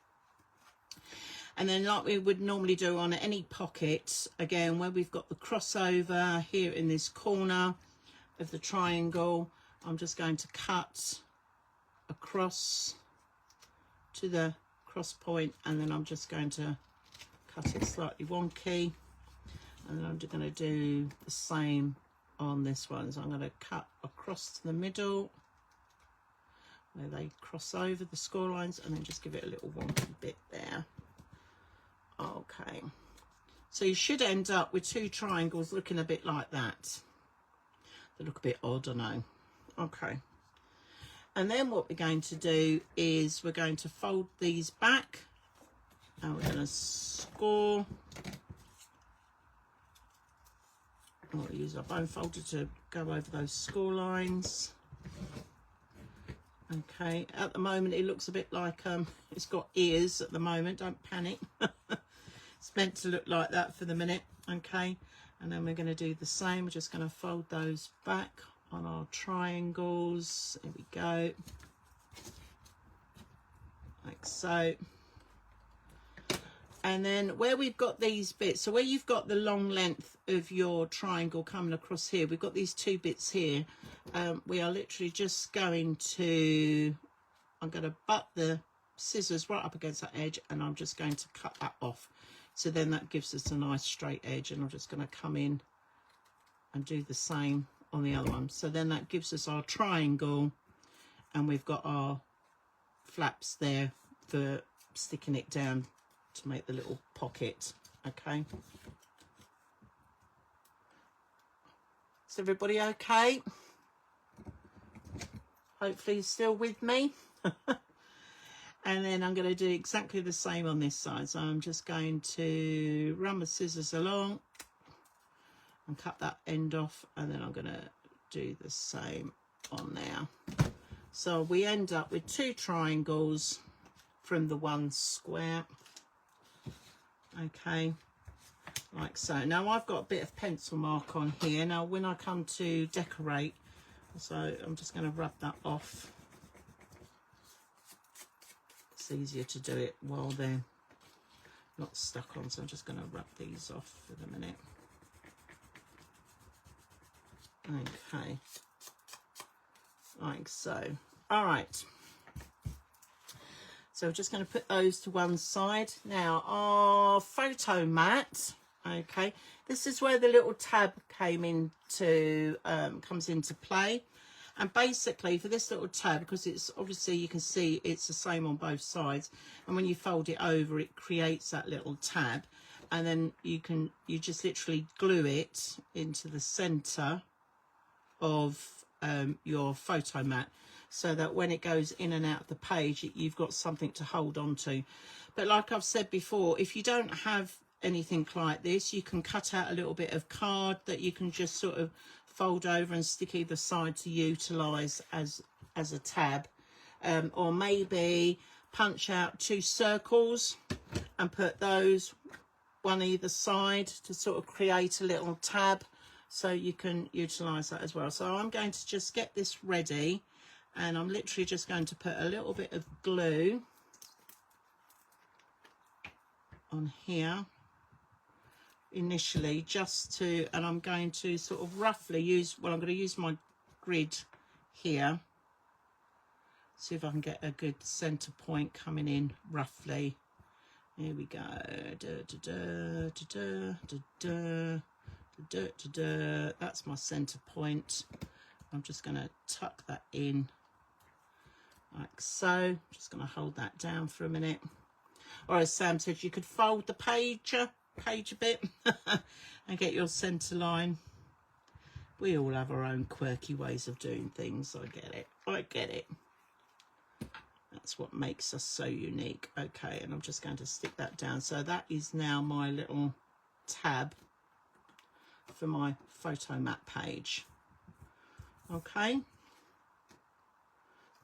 And then, like we would normally do on any pocket, again, where we've got the crossover here in this corner of the triangle, I'm just going to cut across to the cross point, and then I'm just going to cut it slightly wonky, and then I'm just going to do the same on this one. So I'm going to cut across to the middle where they cross over the score lines, and then just give it a little wonky bit there. Okay, so you should end up with 2 triangles looking a bit like that. They look a bit odd, I know. Okay, and then what we're going to do is we're going to fold these back, and we're going to score. I'll use our bone folder to go over those score lines. Okay, at the moment it looks a bit like it's got ears at the moment. Don't panic. It's meant to look like that for the minute. Okay, and then we're going to do the same. We're just going to fold those back on our triangles. There we go, like so. And then where we've got these bits, so where you've got the long length of your triangle coming across here, we've got these 2 bits here. We are literally just going to, I'm going to butt the scissors right up against that edge, and I'm just going to cut that off. So then that gives us a nice straight edge, and I'm just going to come in and do the same on the other one. So then that gives us our triangle, and we've got our flaps there for sticking it down to make the little pocket. Okay, is everybody okay? Hopefully you're still with me. And then I'm going to do exactly the same on this side. So I'm just going to run my scissors along and cut that end off, and then I'm going to do the same on there. So we end up with 2 triangles from the one square. Okay, like so. Now I've got a bit of pencil mark on here. Now when I come to decorate, so I'm just going to rub that off. It's easier to do it while they're not stuck on, so I'm just going to rub these off for the minute. Okay, like so. All right, so we're just going to put those to one side. Now our photo mat, okay, this is where the little tab comes into play. And basically for this little tab, because it's obviously, you can see it's the same on both sides, and when you fold it over it creates that little tab, and then you just literally glue it into the center of your photo mat, so that when it goes in and out of the page, you've got something to hold on to. But like I've said before, if you don't have anything like this, you can cut out a little bit of card that you can just sort of fold over and stick either side to utilize as a tab, or maybe punch out 2 circles and put those one either side to sort of create a little tab, so you can utilize that as well. So I'm going to just get this ready, and I'm literally just going to put a little bit of glue on here initially, just to, and I'm going to sort of roughly use, well, I'm going to use my grid here, see if I can get a good center point coming in roughly. Here we go. That's my center point. I'm just going to tuck that in like so. Just going to hold that down for a minute. Or as Sam said, you could fold the page a bit and get your center line. We all have our own quirky ways of doing things. I get it. That's what makes us so unique. Okay, and I'm just going to stick that down. So that is now my little tab for my photo mat page. Okay,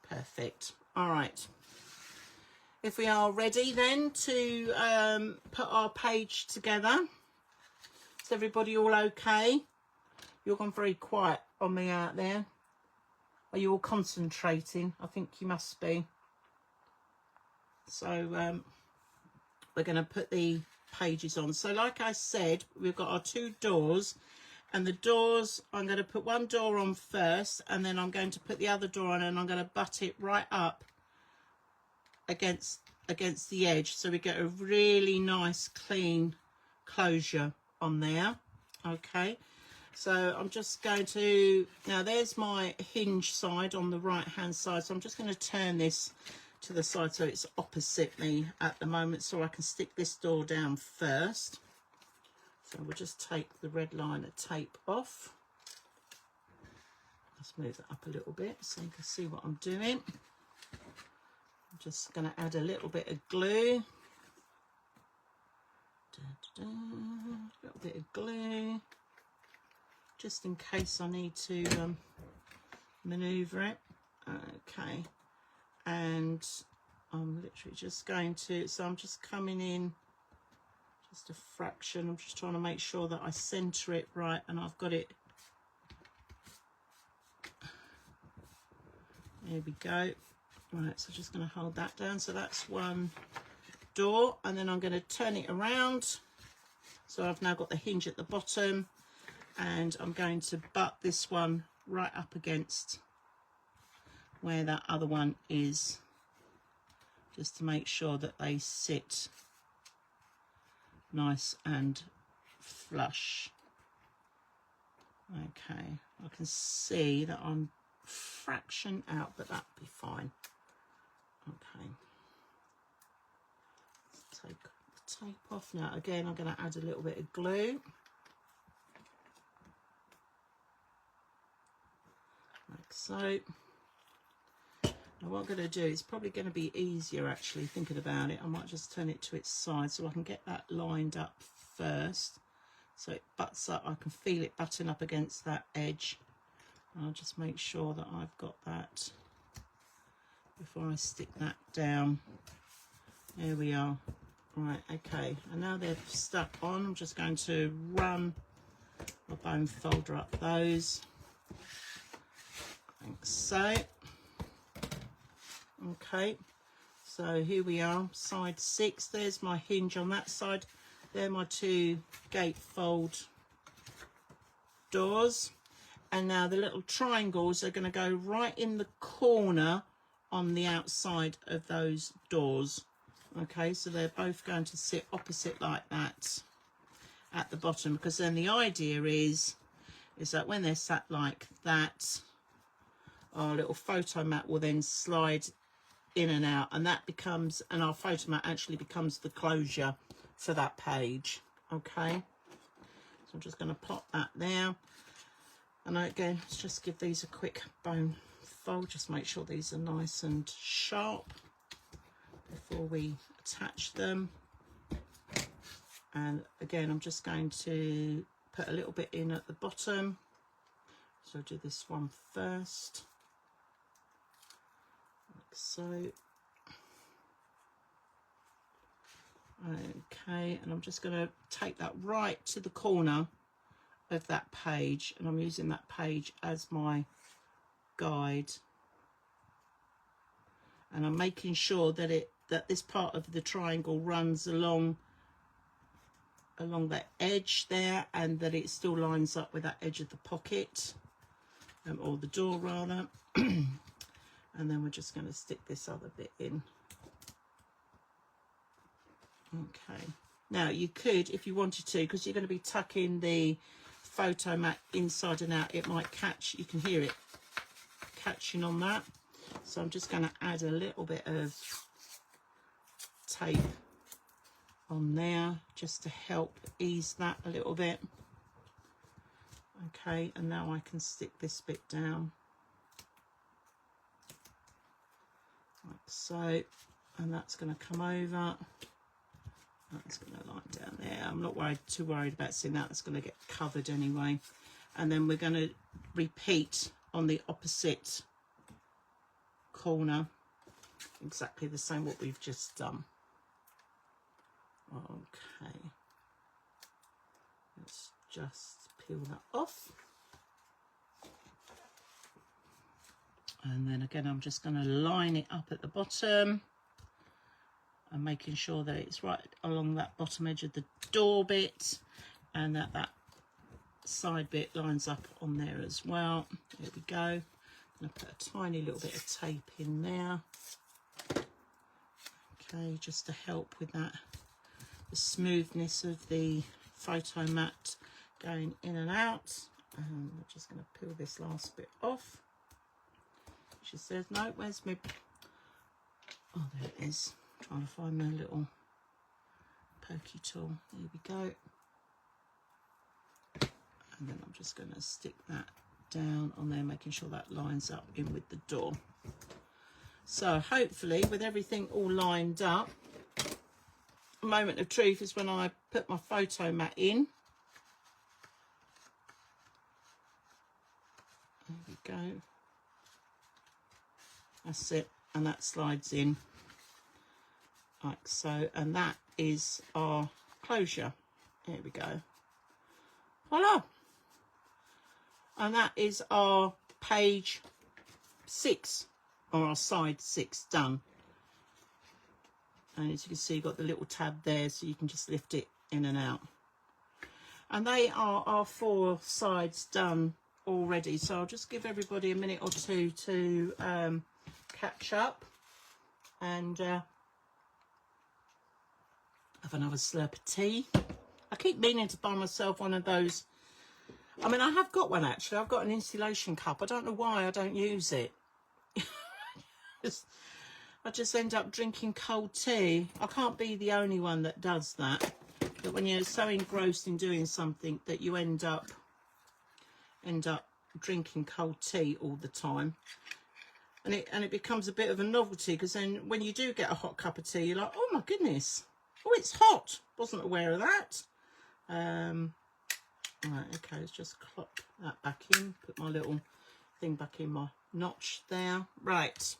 perfect. All right, if we are ready then to put our page together. Is everybody all okay? You're gone very quiet on me out there. Are you all concentrating? I think you must be. So we're going to put the pages on. So like I said, we've got our 2 doors, and the doors, I'm going to put one door on first, and then I'm going to put the other door on, and I'm going to butt it right up against the edge, so we get a really nice clean closure on there. Okay, so I'm just going to, now there's my hinge side on the right hand side, so I'm just going to turn this to the side so it's opposite me at the moment, so I can stick this door down first. So we'll just take the red liner tape off. Let's move that up a little bit so you can see what I'm doing. I'm just going to add a little bit of glue. A little bit of glue, just in case I need to maneuver it. Okay, and I'm literally just going to, so I'm just coming in just a fraction. I'm just trying to make sure that I center it right, and I've got it. There we go. Right, so just going to hold that down. So that's one door, and then I'm going to turn it around. So I've now got the hinge at the bottom, and I'm going to butt this one right up against where that other one is, just to make sure that they sit nice and flush. Okay, I can see that I'm fraction out, but that'll be fine. Okay, take the tape off now. Again, I'm going to add a little bit of glue. Like so. Now what I'm going to do, is probably going to be easier actually thinking about it. I might just turn it to its side so I can get that lined up first. So it butts up, I can feel it butting up against that edge. I'll just make sure that I've got that before I stick that down. There we are. Right, okay, and now they're stuck on, I'm just going to run my bone folder up those, like so. Okay, so here we are, side 6, there's my hinge on that side, they're my 2 gatefold doors, and now the little triangles are going to go right in the corner on the outside of those doors. Okay, so they're both going to sit opposite like that at the bottom, because then the idea is that when they're sat like that, our little photo mat will then slide in and out, and that becomes, and our photo mat actually becomes the closure for that page. Okay, so I'm just going to plot that there, and again, let's just give these a quick bone fold, just make sure these are nice and sharp before we attach them. And again, I'm just going to put a little bit in at the bottom, so I'll do this one first, like so. Okay, and I'm just going to take that right to the corner of that page, and I'm using that page as my guide, and I'm making sure that this part of the triangle runs along that edge there, and that it still lines up with that edge of the pocket, or the door rather. And then we're just going to stick this other bit in. Okay, now you could, if you wanted to, because you're going to be tucking the photo mat inside and out, it might catch, you can hear it catching on that, so I'm just going to add a little bit of tape on there just to help ease that a little bit. Okay, and now I can stick this bit down like so, and that's going to come over, that's going to line down there. I'm not too worried about seeing that, that's going to get covered anyway. And then we're going to repeat on the opposite corner exactly the same what we've just done. Okay, let's just peel that off, and then again I'm just going to line it up at the bottom and making sure that it's right along that bottom edge of the door bit, and that side bit lines up on there as well. There we go. I'm going to put a tiny little bit of tape in there, okay, just to help with that, the smoothness of the photo mat going in and out. And I'm just going to peel this last bit off. She says, no, where's my, oh, there it is. I'm trying to find my little pokey tool. There we go. And then I'm just going to stick that down on there, making sure that lines up in with the door. So hopefully with everything all lined up, moment of truth is when I put my photo mat in. There we go. That's it, and that slides in like so, and that is our closure. There we go. Voila! And that is our page 6, or our side 6 done. And as you can see, you've got the little tab there, so you can just lift it in and out. And they are our 4 sides done already. So I'll just give everybody a minute or two to catch up and have another slurp of tea. I keep meaning to buy myself one of those I mean, I have got one actually. I've got an insulation cup. I don't know why I don't use it. I just end up drinking cold tea. I can't be the only one that does that. But when you're so engrossed in doing something that you end up drinking cold tea all the time, and it becomes a bit of a novelty, because then when you do get a hot cup of tea, you're like, oh my goodness, oh, it's hot. Wasn't aware of that. Right, okay, let's just clop that back in, put my little thing back in my notch there. Right,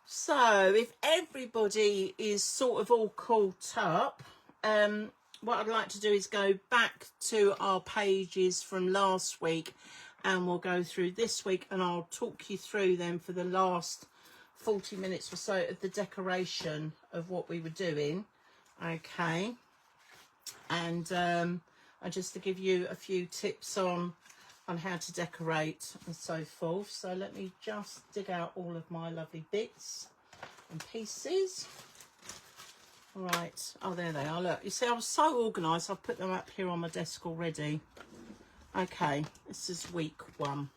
so if everybody is sort of all caught up, what I'd like to do is go back to our pages from last week, and we'll go through this week, and I'll talk you through them for the last 40 minutes or so of the decoration of what we were doing. Okay, and just to give you a few tips on how to decorate and so forth. So let me just dig out all of my lovely bits and pieces. Right, oh, there they are. Look, you see, I was so organised, I've put them up here on my desk already. Okay, this is week 1.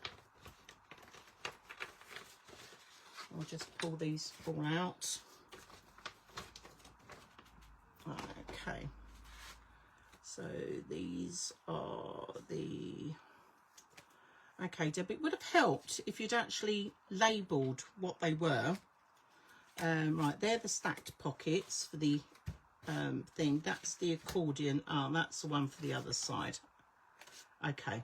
I'll just pull these all out. Okay, so these are the... Okay, Debbie, it would have helped if you'd actually labelled what they were. Right, they're the stacked pockets for the thing. That's the accordion arm. That's the one for the other side. Okay,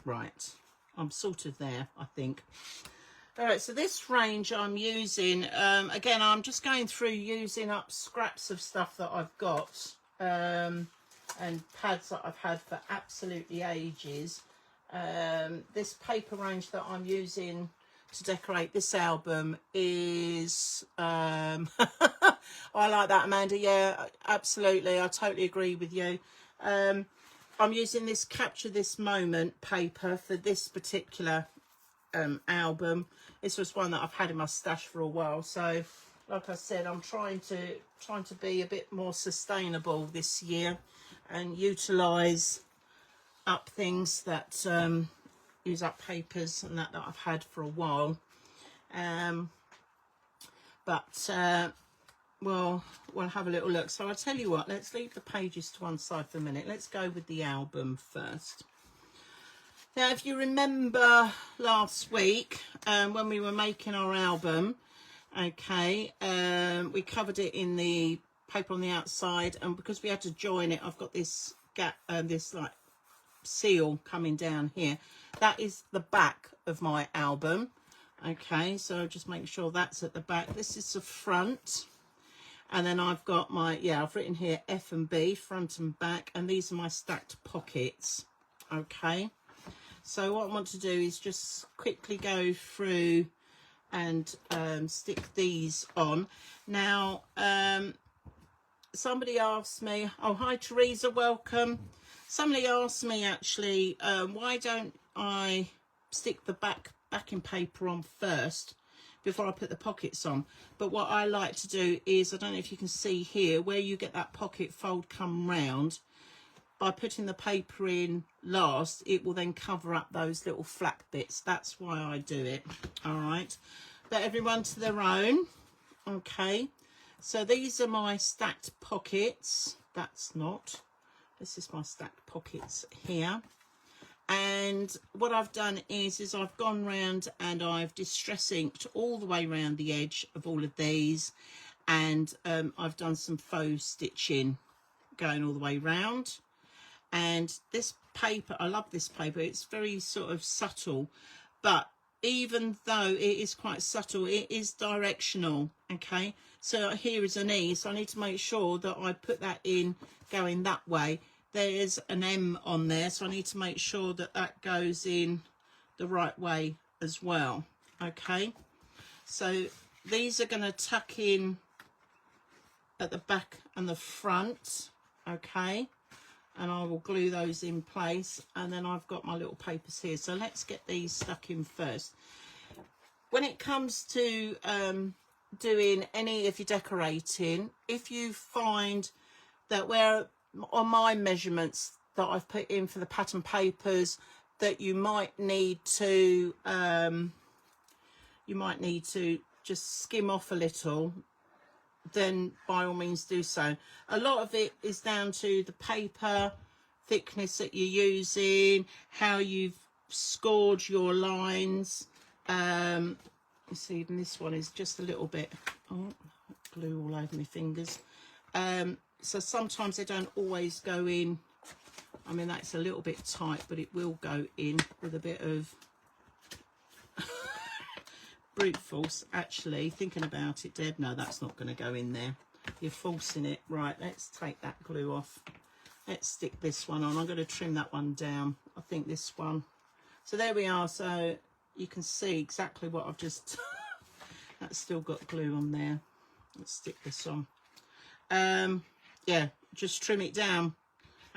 right. I'm sort of there, I think. All right, so this range I'm using, again, I'm just going through using up scraps of stuff that I've got, and pads that I've had for absolutely ages. This paper range that I'm using to decorate this album is I like that, Amanda. Yeah, absolutely, I totally agree with you. I'm using this Capture This Moment paper for this particular album. This was one that I've had in my stash for a while, so like I said, I'm trying to be a bit more sustainable this year and utilize up things that use up papers and that I've had for a while, well, we'll have a little look. So I'll tell you what, let's leave the pages to one side for a minute. Let's go with the album first. Now, if you remember last week, when we were making our album, okay, we covered it in the paper on the outside, and because we had to join it, I've got this gap, this like seal coming down here. That is the back of my album. Okay, so just make sure that's at the back. This is the front, and then I've got my, I've written here F and B, front and back, and these are my stacked pockets. Okay, so what I want to do is just quickly go through and stick these on. Now, somebody asked me, oh, hi Teresa, welcome. Somebody asked me actually, why don't I stick the backing paper on first before I put the pockets on? But what I like to do is, I don't know if you can see here, where you get that pocket fold come round, by putting the paper in last, it will then cover up those little flap bits. That's why I do it. All right, but everyone to their own. Okay, so these are my stacked pockets. This is my stacked pockets here. And what I've done is I've gone round and I've distress inked all the way around the edge of all of these, and I've done some faux stitching going all the way round. And this paper, I love this paper, it's very sort of subtle, but even though it is quite subtle, it is directional. Okay, so here is an E, so I need to make sure that I put that in going that way. There's an M on there, so I need to make sure that that goes in the right way as well. Okay, so these are going to tuck in at the back and the front. Okay, and I will glue those in place, and then I've got my little papers here, so let's get these stuck in first. When it comes to doing any of your decorating, if you find that where on my measurements that I've put in for the pattern papers that you might need to just skim off a little, then by all means do so. A lot of it is down to the paper thickness that you're using, how you've scored your lines. You see, even this one is just a little bit, oh, glue all over my fingers. So sometimes they don't always go in. I mean, that's a little bit tight, but it will go in with a bit of brute force. Actually, thinking about it, Deb, no, that's not going to go in there. You're forcing it. Right, let's take that glue off. Let's stick this one on. I'm going to trim that one down. I think this one. So there we are. So you can see exactly what I've just... That's still got glue on there. Let's stick this on. Yeah, just trim it down.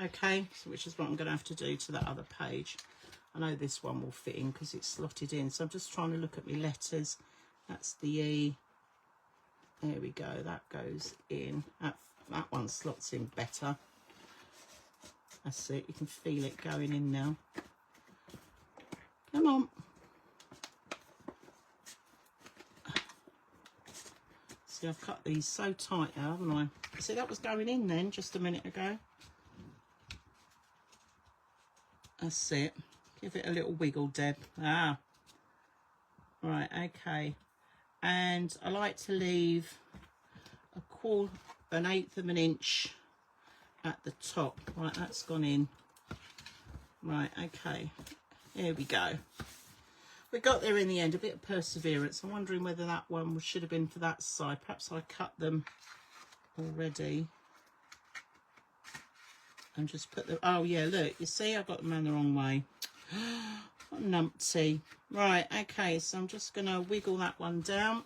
Okay, so which is what I'm going to have to do to that other page. I know this one will fit in because it's slotted in. So I'm just trying to look at my letters. That's the E. There we go. That goes in. That one slots in better. That's it. You can feel it going in now. Come on. See, I've cut these so tight now, haven't I? See, that was going in then just a minute ago. That's it. Give it a little wiggle, Deb. Ah. Right, okay. And I like to leave an eighth of an inch at the top. Right, that's gone in. Right, okay. Here we go. We got there in the end. A bit of perseverance. I'm wondering whether that one should have been for that side. Perhaps I cut them already. And just put the... Oh, yeah, look. You see, I got them around the wrong way. What numpty. Right, okay. So I'm just going to wiggle that one down.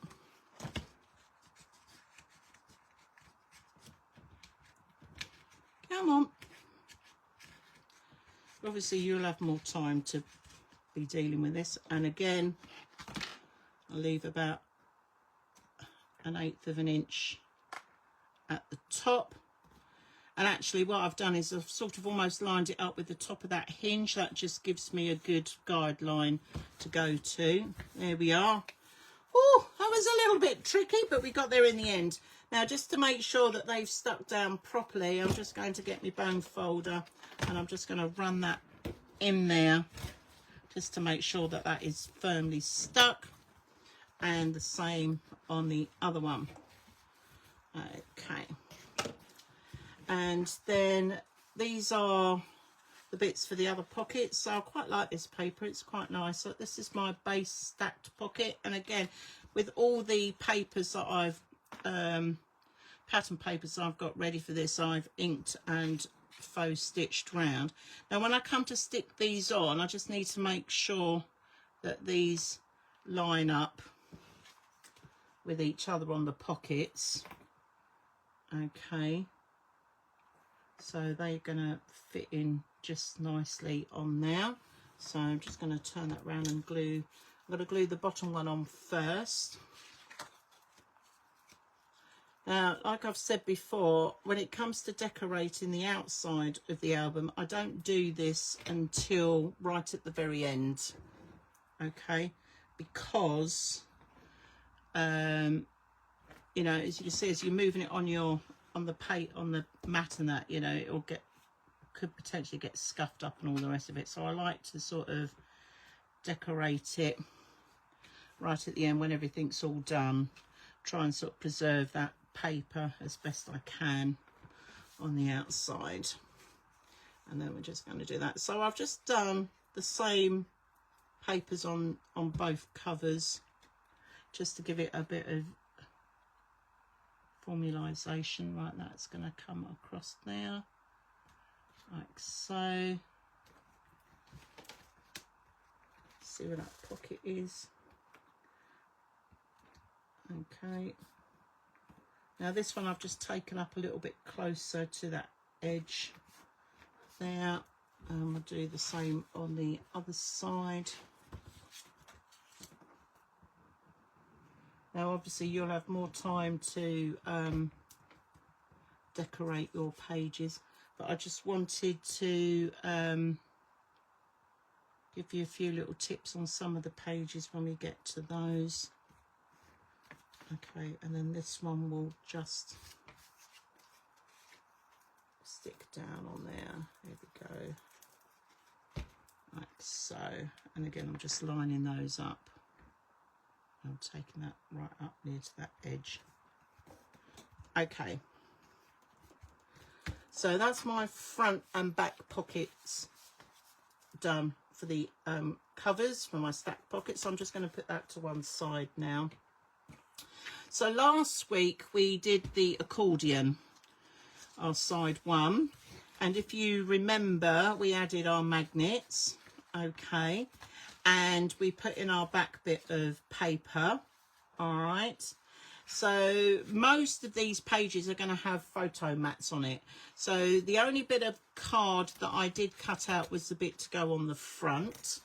Come on. Obviously, you'll have more time to be dealing with this. And again, I'll leave about an eighth of an inch at the top. And actually what I've done is I've sort of almost lined it up with the top of that hinge. That just gives me a good guideline to go to. There we are. Oh, that was a little bit tricky, but we got there in the end. Now, just to make sure that they've stuck down properly, I'm just going to get my bone folder and I'm just going to run that in there just to make sure that that is firmly stuck. And the same on the other one. Okay. And then these are the bits for the other pockets. So I quite like this paper. It's quite nice. So this is my base stacked pocket. And again, with all the papers that I've, pattern papers I've got ready for this, I've inked and faux stitched round. Now when I come to stick these on, I just need to make sure that these line up with each other on the pockets. Okay. So they're going to fit in just nicely on there. So I'm just going to turn that round and glue. I'm going to glue the bottom one on first. Now, like I've said before, when it comes to decorating the outside of the album, I don't do this until right at the very end. Okay? Because, you know, as you can see, as you're moving it on your... on the mat and that, you know, it'll could potentially get scuffed up and all the rest of it. So I like to sort of decorate it right at the end when everything's all done. Try and sort of preserve that paper as best I can on the outside. And then we're just going to do that. So I've just done the same papers on both covers just to give it a bit of formalisation. Right, that's going to come across there like so. See where that pocket is. Okay, now this one I've just taken up a little bit closer to that edge there, and we'll do the same on the other side. Now obviously you'll have more time to decorate your pages. but I just wanted to give you a few little tips on some of the pages when we get to those. Okay, and then this one will just stick down on there. There we go, like so. And again, I'm just lining those up. I'm taking that right up near to that edge. Okay, so that's my front and back pockets done for the covers for my stack pockets. So I'm just going to put that to one side now. So last week we did the accordion, our side one, and if you remember, we added our magnets, okay, and we put in our back bit of paper. All right, so most of these pages are going to have photo mats on it. So the only bit of card that I did cut out was the bit to go on the front,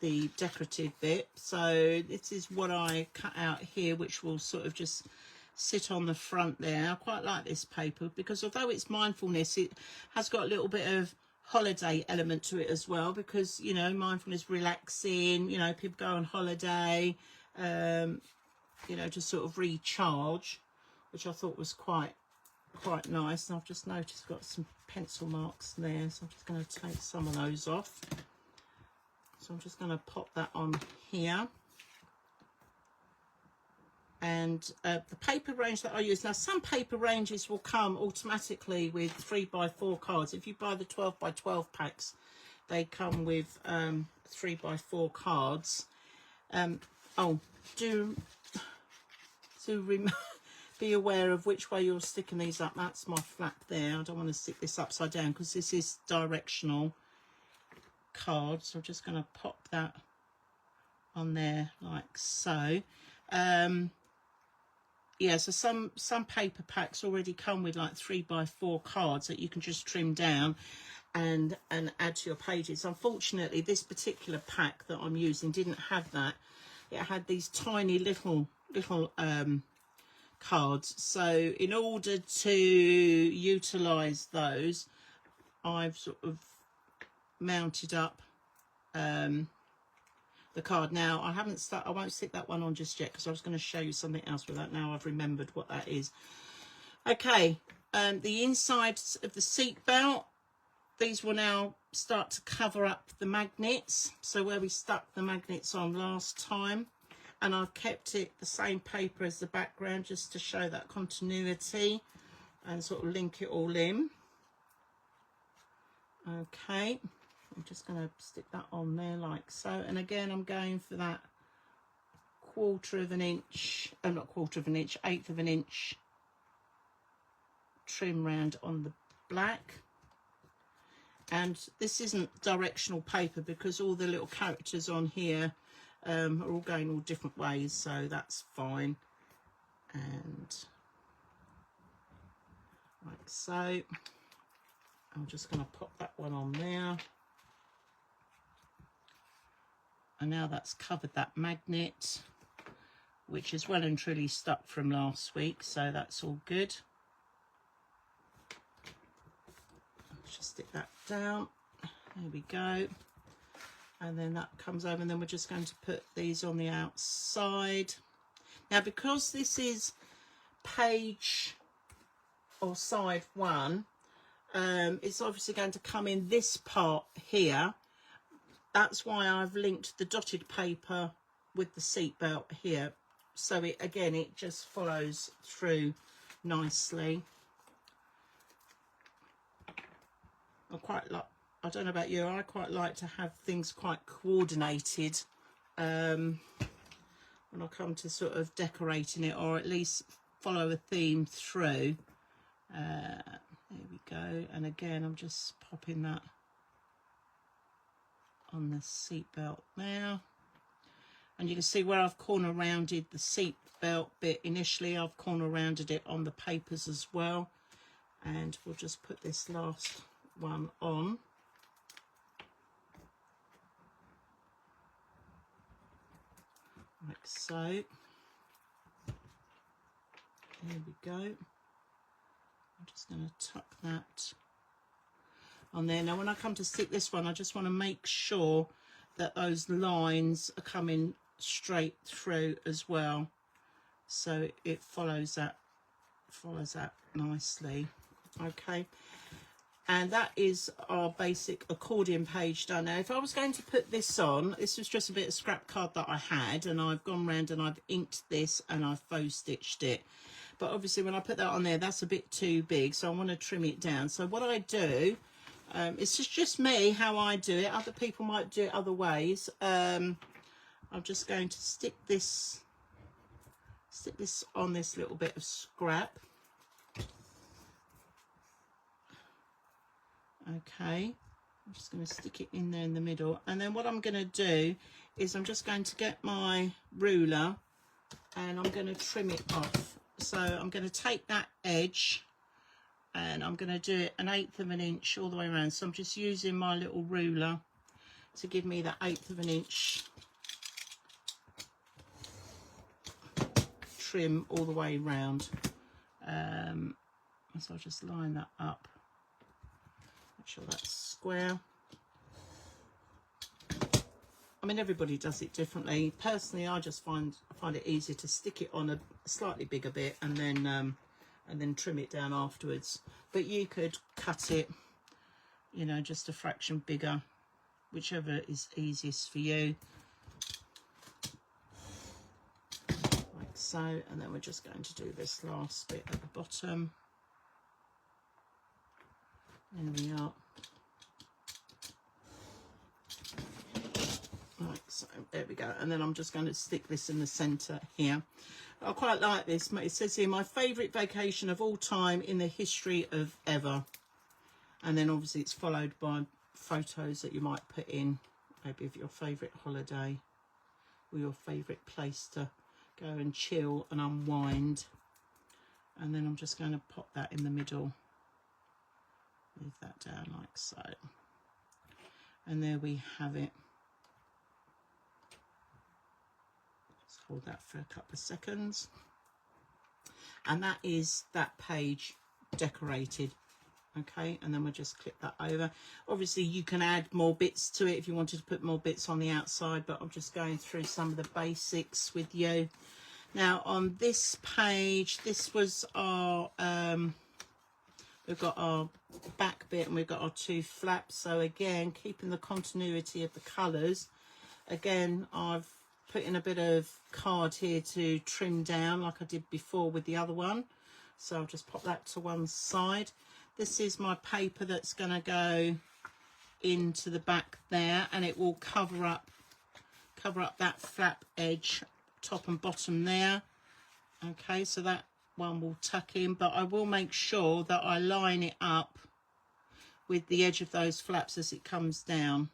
the decorative bit. So this is what I cut out here, which will sort of just sit on the front there. I quite like this paper because although it's mindfulness, it has got a little bit of holiday element to it as well, because, you know, mindfulness, relaxing, you know, people go on holiday, you know, to sort of recharge, which I thought was quite nice. And I've just noticed I've got some pencil marks there, so I'm just going to take some of those off. So I'm just going to pop that on here. And the paper range that I use, now some paper ranges will come automatically with 3x4 cards. If you buy the 12x12 packs, they come with 3x4 cards. Oh, be aware of which way you're sticking these up. That's my flap there. I don't want to stick this upside down because this is directional card. So I'm just going to pop that on there like so. Yeah, so some paper packs already come with like 3x4 cards that you can just trim down and add to your pages. Unfortunately, this particular pack that I'm using didn't have that. It had these tiny little cards. So in order to utilize those, I've sort of mounted up the card. Now I won't stick that one on just yet because I was going to show you something else with that. Now I've remembered what that is. Okay, the insides of the seat belt, these will now start to cover up the magnets, so where we stuck the magnets on last time, and I've kept it the same paper as the background just to show that continuity and sort of link it all in. Okay, I'm just going to stick that on there like so, and again I'm going for that 1/4 of an inch, not 1/4 of an inch, 1/8 of an inch trim round on the black. And this isn't directional paper because all the little characters on here are all going all different ways, so that's fine. And like so, I'm just going to pop that one on there. And now that's covered that magnet, which is well and truly stuck from last week, so that's all good. Let's just stick that down. There we go. And then that comes over, and then we're just going to put these on the outside. Now, because this is page or side one, it's obviously going to come in this part here. That's why I've linked the dotted paper with the seat belt here. So it, again, it just follows through nicely. I don't know about you, I quite like to have things quite coordinated when I come to sort of decorating it, or at least follow a theme through. There we go. And again, I'm just popping that on the seat belt now. And you can see where I've corner rounded the seat belt bit initially, I've corner rounded it on the papers as well. And we'll just put this last one on. Like so. There we go. I'm just going to tuck that on there. Now when I come to stick this one, I just want to make sure that those lines are coming straight through as well, so it follows that nicely. Okay, and that is our basic accordion page done. Now if I was going to put this on, this was just a bit of scrap card that I had, and I've gone round and I've inked this and I've faux stitched it, but obviously when I put that on there, that's a bit too big, so I want to trim it down. So what I do, it's just me how I do it, other people might do it other ways. I'm just going to stick this on this little bit of scrap. Okay, I'm just going to stick it in there in the middle, and then what I'm going to do is I'm just going to get my ruler and I'm going to trim it off. So I'm going to take that edge and I'm going to do it 1/8 of an inch all the way around. So I'm just using my little ruler to give me that 1/8 of an inch trim all the way round. So I'll just line that up, make sure that's square. I mean, everybody does it differently. Personally, I just find it easier to stick it on a slightly bigger bit and then trim it down afterwards. But you could cut it, you know, just a fraction bigger, whichever is easiest for you. Like so, and then we're just going to do this last bit at the bottom. There we are. Right, so there we go, and then I'm just going to stick this in the centre here. I quite like this. It says here, my favourite vacation of all time in the history of ever. And then obviously it's followed by photos that you might put in, maybe of your favourite holiday or your favourite place to go and chill and unwind. And then I'm just going to pop that in the middle. Move that down like so. And there we have it. Hold that for a couple of seconds, and that is that page decorated. Okay, and then we'll just clip that over. Obviously you can add more bits to it if you wanted to put more bits on the outside, but I'm just going through some of the basics with you. Now on this page, this was our we've got our back bit and we've got our 2 flaps. So again, keeping the continuity of the colours. Again, I've put in a bit of card here to trim down like I did before with the other one. So I'll just pop that to one side. This is my paper that's going to go into the back there, and it will cover up that flap edge, top and bottom there. Okay, so that one will tuck in, but I will make sure that I line it up with the edge of those flaps as it comes down.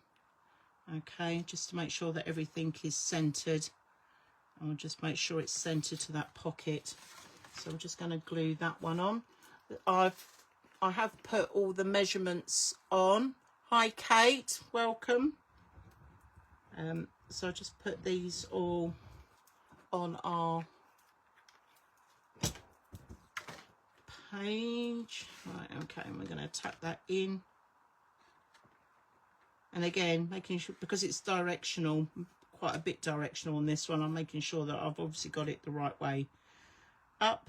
Okay, just to make sure that everything is centered. I'll just make sure it's centered to that pocket. So we're just going to glue that one on. I have put all the measurements on. Hi Kate, welcome. So I just put these all on our page. Right, okay, and we're going to tuck that in. And again, making sure, because it's directional, quite a bit directional on this one, I'm making sure that I've obviously got it the right way up.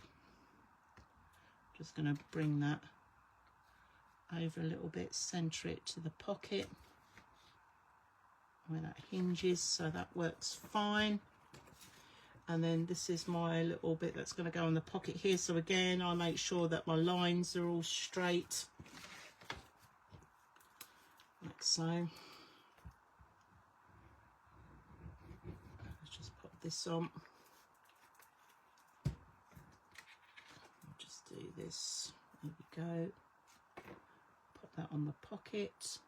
Just going to bring that over a little bit, centre it to the pocket where that hinges, so that works fine. And then this is my little bit that's going to go in the pocket here. So again, I make sure that my lines are all straight. Like so. Let's just pop this on. I'll just do this. There we go. Pop that on the pocket.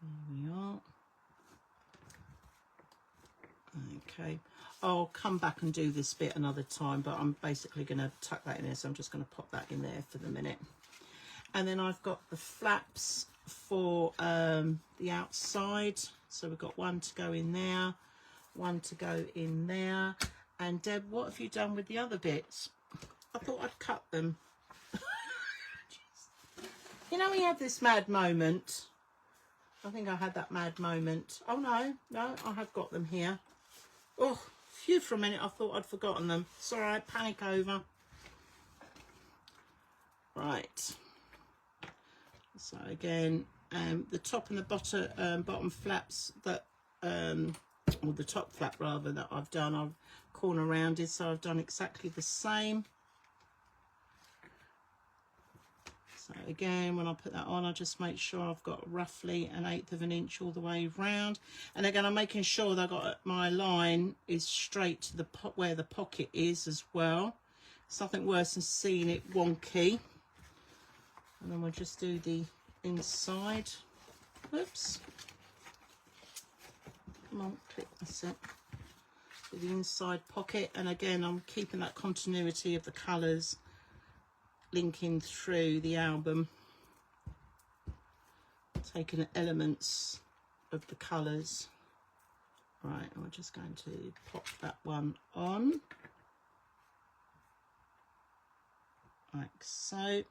There we are. Okay, I'll come back and do this bit another time, but I'm basically going to tuck that in there, so I'm just going to pop that in there for the minute. And then I've got the flaps for the outside, so we've got one to go in there, one to go in there. And Deb, what have you done with the other bits? I thought I'd cut them. You know, we have this mad moment. I think I had that mad moment. Oh, no, I have got them here. Oh, phew, for a minute, I thought I'd forgotten them. It's all right, panic over. Right. So again, the top and the bottom flaps that, or the top flap rather, that I've done, I've corner rounded, so I've done exactly the same. So again, when I put that on, I just make sure I've got roughly 1/8 of an inch all the way round. And again, I'm making sure that I've got my line is straight to the where the pocket is as well. It's nothing worse than seeing it wonky. And then we'll just do the inside. Oops. Come on, click, that's it. Do the inside pocket. And again, I'm keeping that continuity of the colours linking through the album, taking elements of the colours. Right, and we're just going to pop that one on like so.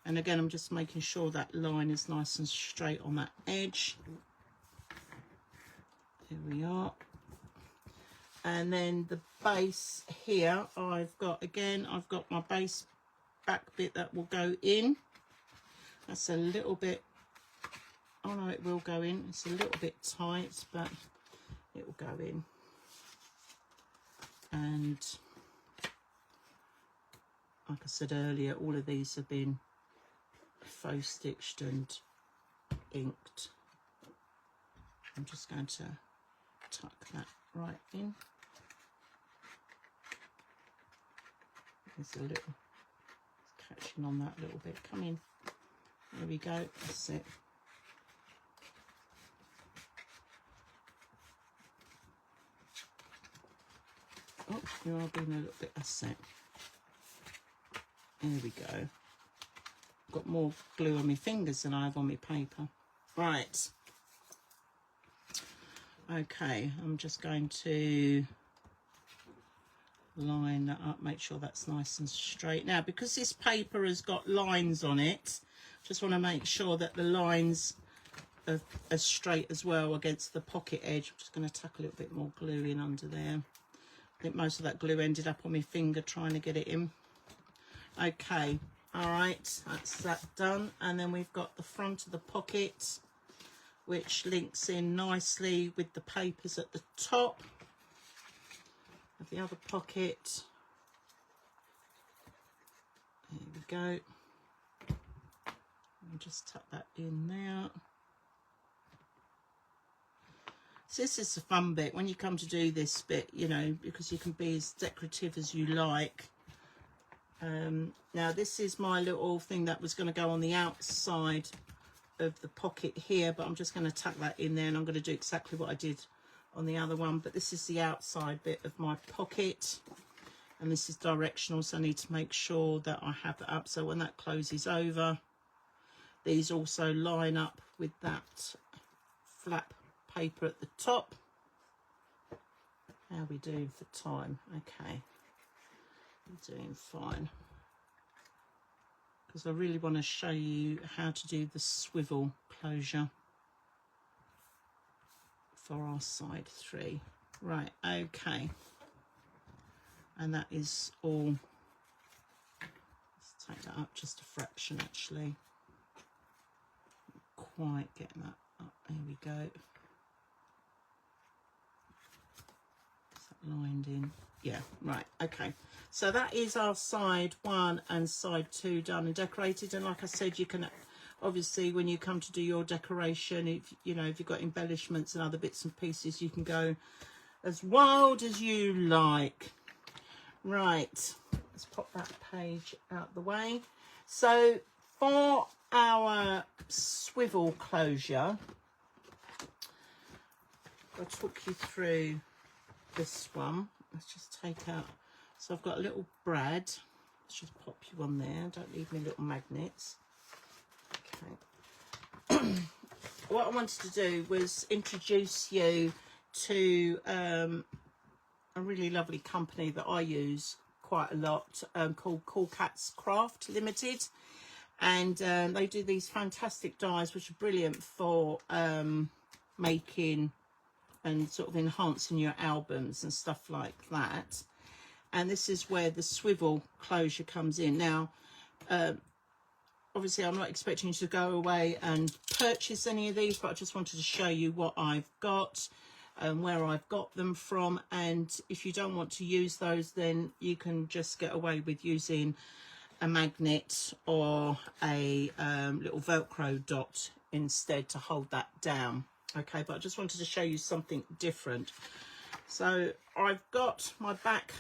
And again, I'm just making sure that line is nice and straight on that edge. There we are. And then the base here, I've got my base back bit that will go in. That's a little bit, oh no, it will go in. It's a little bit tight, but it will go in. And like I said earlier, all of these have been faux stitched and inked. I'm just going to tuck that right in. It's a little, it's catching on that a little bit. Come in. There we go. That's it. Oh, you are being a little bit. That's it. There we go. Got more glue on my fingers than I have on my paper. Right. Okay, I'm just going to line that up, make sure that's nice and straight. Now, because this paper has got lines on it, just want to make sure that the lines are as straight as well against the pocket edge. I'm just going to tuck a little bit more glue in under there. I think most of that glue ended up on my finger trying to get it in. Okay, all right, that's that done. And then we've got the front of the pocket, which links in nicely with the papers at the top of the other pocket. There we go. I'll just tuck that in now. So this is the fun bit when you come to do this bit, you know, because you can be as decorative as you like. Now this is my little thing that was going to go on the outside of the pocket here, but I'm just going to tuck that in there, and I'm going to do exactly what I did on the other one. But this is the outside bit of my pocket, and this is directional, so I need to make sure that I have that up, so when that closes over, these also line up with that flap paper at the top. How are we doing for time? Okay, we're doing fine, because I really want to show you how to do the swivel closure for our side 3. Right, okay, and that is all. Let's take that up just a fraction actually. Quite getting that up. There we go. Is that lined in? Yeah, right, okay. So that is our side 1 and side 2 done and decorated. And like I said, you can obviously, when you come to do your decoration, if you know, if you've got embellishments and other bits and pieces, you can go as wild as you like. Right, let's pop that page out the way. So for our swivel closure, I'll talk you through this one. Let's just take out, so I've got a little brad. Let's just pop you on there. Don't leave me little magnets. Okay. What I wanted to do was introduce you to a really lovely company that I use quite a lot, called Cool Cats Craft Limited. and they do these fantastic dies which are brilliant for making and sort of enhancing your albums and stuff like that. And this is where the swivel closure comes in. Now obviously I'm not expecting you to go away and purchase any of these, but I just wanted to show you what I've got and where I've got them from. And if you don't want to use those, then you can just get away with using a magnet or a little Velcro dot instead to hold that down. Okay, but I just wanted to show you something different. So I've got my back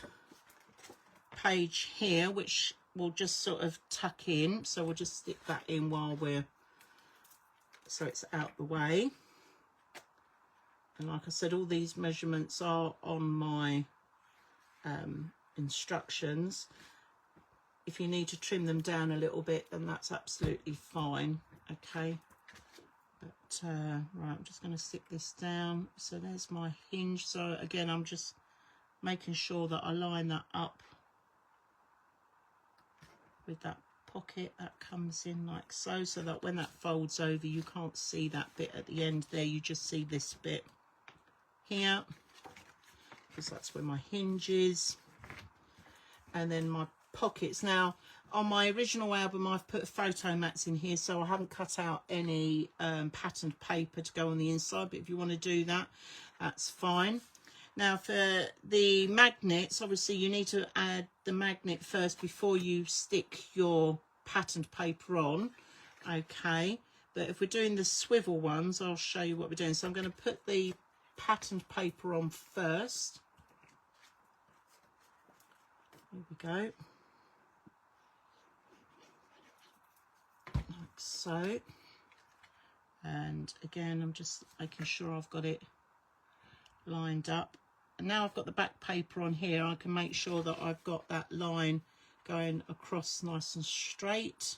page here, which will just sort of tuck in. So we'll just stick that in while so it's out the way. And like I said, all these measurements are on my instructions. If you need to trim them down a little bit, then that's absolutely fine. Okay. But right, I'm just going to stick this down. So there's my hinge. So again, I'm just making sure that I line that up with that pocket that comes in like so, so that when that folds over, you can't see that bit at the end there. You just see this bit here, because that's where my hinge is. And then my pockets. Now on my original album I've put photo mats in here, so I haven't cut out any patterned paper to go on the inside, but if you want to do that, that's fine. Now for the magnets, obviously you need to add the magnet first before you stick your patterned paper on. Okay, but if we're doing the swivel ones, I'll show you what we're doing. So I'm going to put the patterned paper on first. Here we go. Like so. And again, I'm just making sure I've got it lined up. And now I've got the back paper on here, I can make sure that I've got that line going across nice and straight.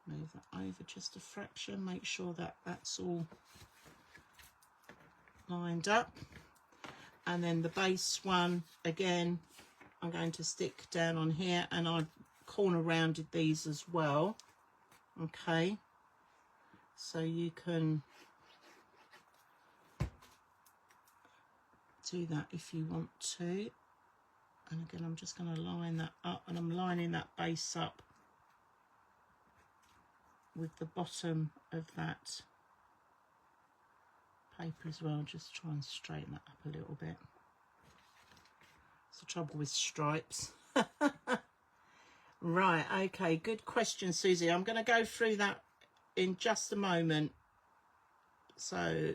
Move that over just a fraction, make sure that that's all lined up. And then the base one, again, I'm going to stick down on here, and I've corner rounded these as well. Okay, so you can do that if you want to. And again, I'm just going to line that up, and I'm lining that base up with the bottom of that paper as well. Just try and straighten that up a little bit. It's the trouble with stripes. Right, okay, good question, Susie. I'm going to go through that in just a moment. So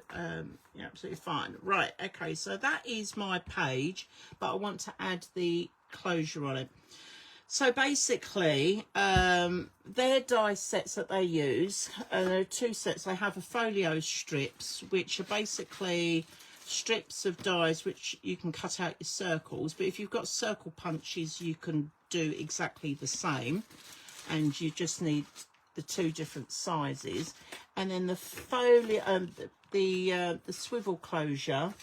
yeah, absolutely fine. Right, okay, so that is my page, but I want to add the closure on it. So basically, their die sets that they use, there are two sets. They have a folio strips, which are basically strips of dies which you can cut out your circles, but if you've got circle punches, you can do exactly the same, and you just need the two different sizes. And then the folio, the swivel closure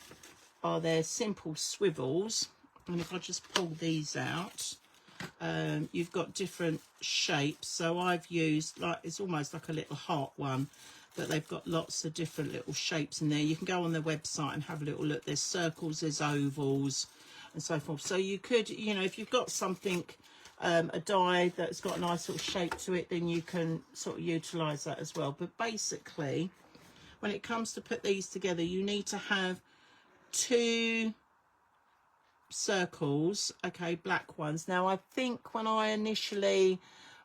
are their simple swivels. And if I just pull these out, you've got different shapes. So I've used, like, it's almost like a little heart one, but they've got lots of different little shapes in there. You can go on their website and have a little look. There's circles, there's ovals, and so forth. So you could, you know, if you've got something, a die that's got a nice little shape to it, then you can sort of utilize that as well. But basically, when it comes to put these together, you need to have two circles, okay, black ones. Now I think when I initially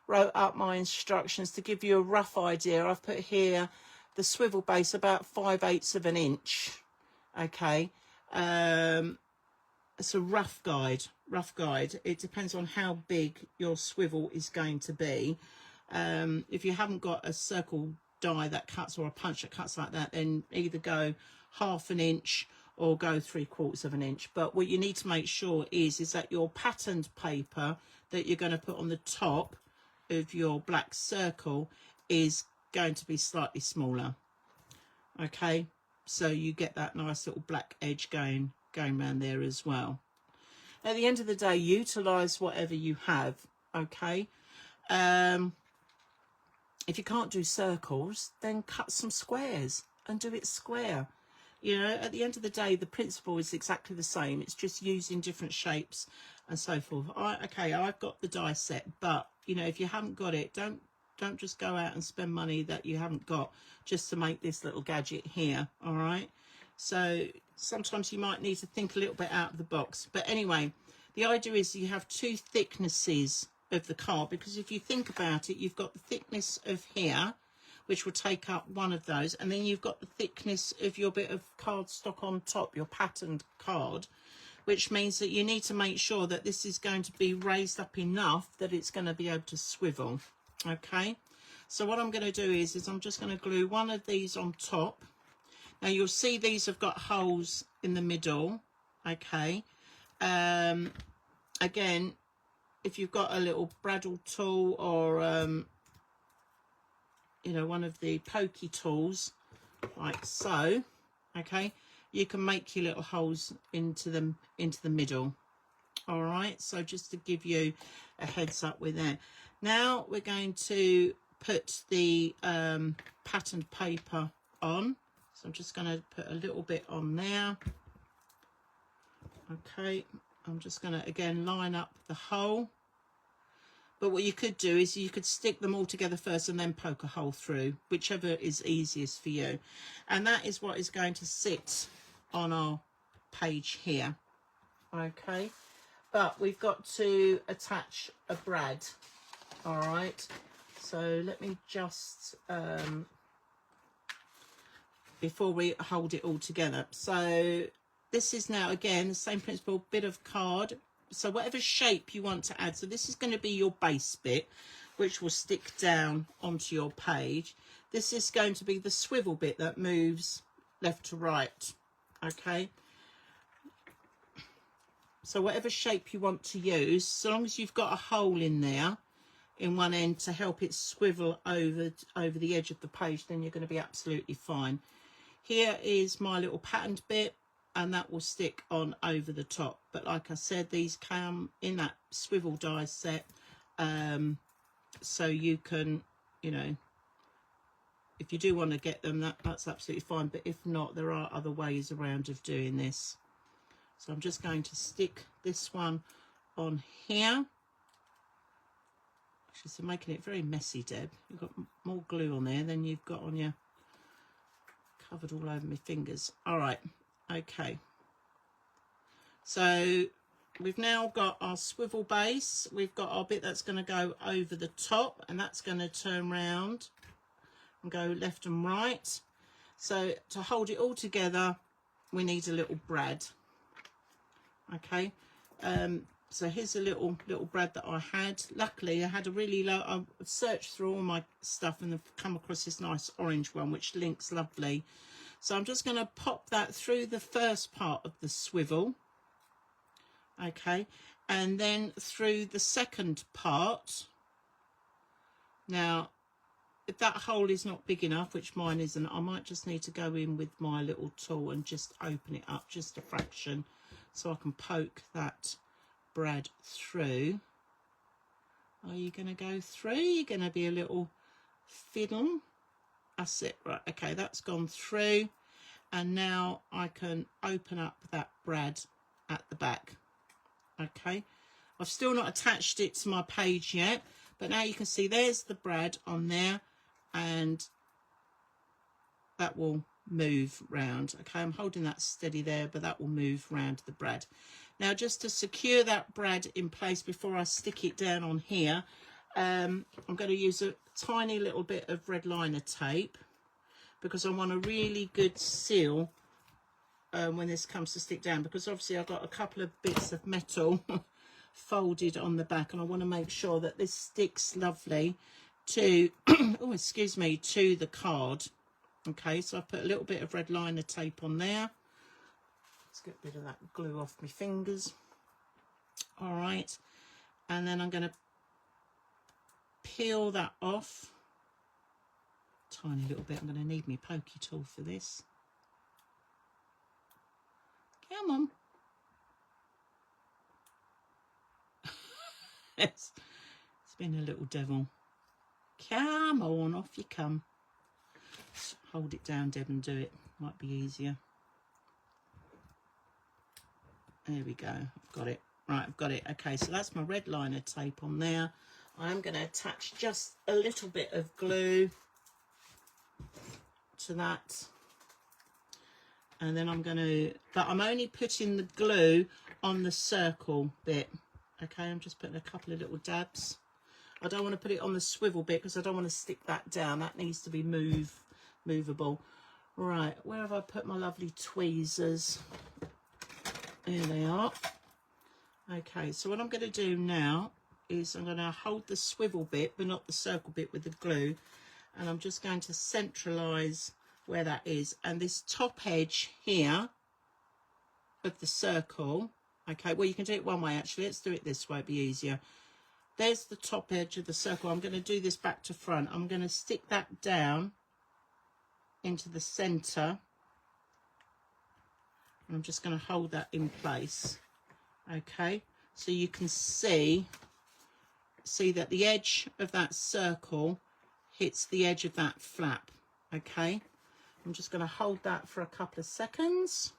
wrote up my instructions, to give you a rough idea, I've put here the swivel base about 5/8 of an inch. Okay, it's a rough guide. It depends on how big your swivel is going to be. If you haven't got a circle die that cuts, or a punch that cuts like that, then either go 1/2 an inch or go 3/4 of an inch. But what you need to make sure is that your patterned paper that you're going to put on the top of your black circle is going to be slightly smaller. Okay, so you get that nice little black edge going around there as well. At the end of the day, utilize whatever you have. Okay, If you can't do circles, then cut some squares and do it square. You know, at the end of the day, the principle is exactly the same. It's just using different shapes and so forth. Okay, I've got the die set, but you know, if you haven't got it, don't just go out and spend money that you haven't got just to make this little gadget here. All right. So sometimes you might need to think a little bit out of the box. But anyway, the idea is you have two thicknesses of the card, because if you think about it, you've got the thickness of here, which will take up one of those, and then you've got the thickness of your bit of cardstock on top, your patterned card, which means that you need to make sure that this is going to be raised up enough that it's going to be able to swivel. Okay, so what I'm going to do is I'm just going to glue one of these on top. Now you'll see these have got holes in the middle. Okay, again, if you've got a little bradawl tool or you know, one of the pokey tools like so, okay, you can make your little holes into the middle. All right, so just to give you a heads up with that. Now we're going to put the patterned paper on. So I'm just going to put a little bit on there. Okay, I'm just going to again line up the hole. But what you could do is you could stick them all together first and then poke a hole through, whichever is easiest for you. And that is what is going to sit on our page here. Okay, but we've got to attach a brad. All right, so let me just before we hold it all together. So this is now again the same principle, bit of card. So whatever shape you want to add, so this is going to be your base bit, which will stick down onto your page. This is going to be the swivel bit that moves left to right. Okay, so whatever shape you want to use, so long as you've got a hole in there in one end to help it swivel over the edge of the page, then you're going to be absolutely fine. Here is my little patterned bit, and that will stick on over the top. But like I said, these come in that swivel die set, so you can, you know, if you do want to get them, that's absolutely fine. But if not, there are other ways around of doing this. So I'm just going to stick this one on here. Actually, so making it very messy, Deb. You've got more glue on there than you've got on your, covered all over my fingers. All right. Okay, so we've now got our swivel base. We've got our bit that's going to go over the top, and that's going to turn round and go left and right. So to hold it all together, we need a little brad. Okay, so here's a little brad that I had. Luckily, I had a really low. I searched through all my stuff and I've come across this nice orange one, which links lovely. So I'm just going to pop that through the first part of the swivel, okay, and then through the second part. Now, if that hole is not big enough, which mine isn't, I might just need to go in with my little tool and just open it up just a fraction so I can poke that brad through. Are you going to go through? You're going to be a little fiddle. That's it, right, okay, that's gone through, and now I can open up that brad at the back. Okay, I've still not attached it to my page yet, but now you can see there's the brad on there, and that will move round. Okay, I'm holding that steady there, but that will move round the brad. Now, just to secure that brad in place before I stick it down on here, I'm going to use a tiny little bit of red liner tape, because I want a really good seal when this comes to stick down, because obviously I've got a couple of bits of metal folded on the back, and I want to make sure that this sticks lovely to oh, excuse me, to the card. Okay, so I put a little bit of red liner tape on there. Let's get rid of that glue off my fingers. All right, and then I'm going to peel that off. Tiny little bit. I'm going to need my pokey tool for this. Come on. It's being a little devil. Come on, off you come. Just hold it down, Deb, and do it. Might be easier. There we go. I've got it. Right, I've got it. Okay, so that's my red liner tape on there. I'm going to attach just a little bit of glue to that. And then I'm going to, but I'm only putting the glue on the circle bit. Okay, I'm just putting a couple of little dabs. I don't want to put it on the swivel bit because I don't want to stick that down. That needs to be movable. Right, where have I put my lovely tweezers? Here they are. Okay, so what I'm going to do now is I'm going to hold the swivel bit, but not the circle bit, with the glue. And I'm just going to centralise where that is. And this top edge here of the circle, okay, well, you can do it one way, actually. Let's do it this way, it'll be easier. There's the top edge of the circle. I'm going to do this back to front. I'm going to stick that down into the centre. And I'm just going to hold that in place. Okay, so you can see that the edge of that circle hits the edge of that flap. Okay, I'm just going to hold that for a couple of seconds.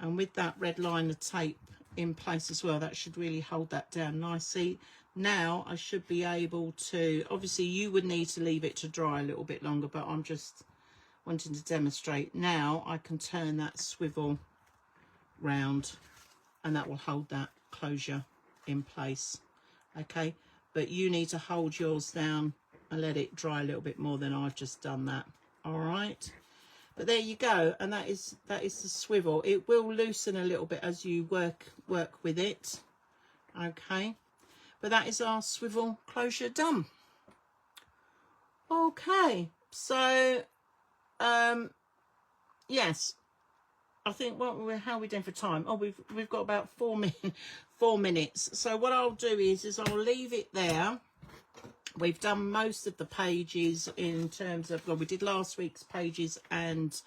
And with that red liner tape in place as well, that should really hold that down nicely. Now I should be able to, obviously you would need to leave it to dry a little bit longer, but I'm just wanting to demonstrate. Now I can turn that swivel round and that will hold that closure in place. Okay, but you need to hold yours down and let it dry a little bit more than I've just done that. All right, but there you go, and that is the swivel. It will loosen a little bit as you work with it. Okay, but that is our swivel closure done. Okay, so yes, I think how are we doing for time? Oh, we've got about 4 minutes. So what I'll do is I'll leave it there. We've done most of the pages in terms of, well, we did last week's pages and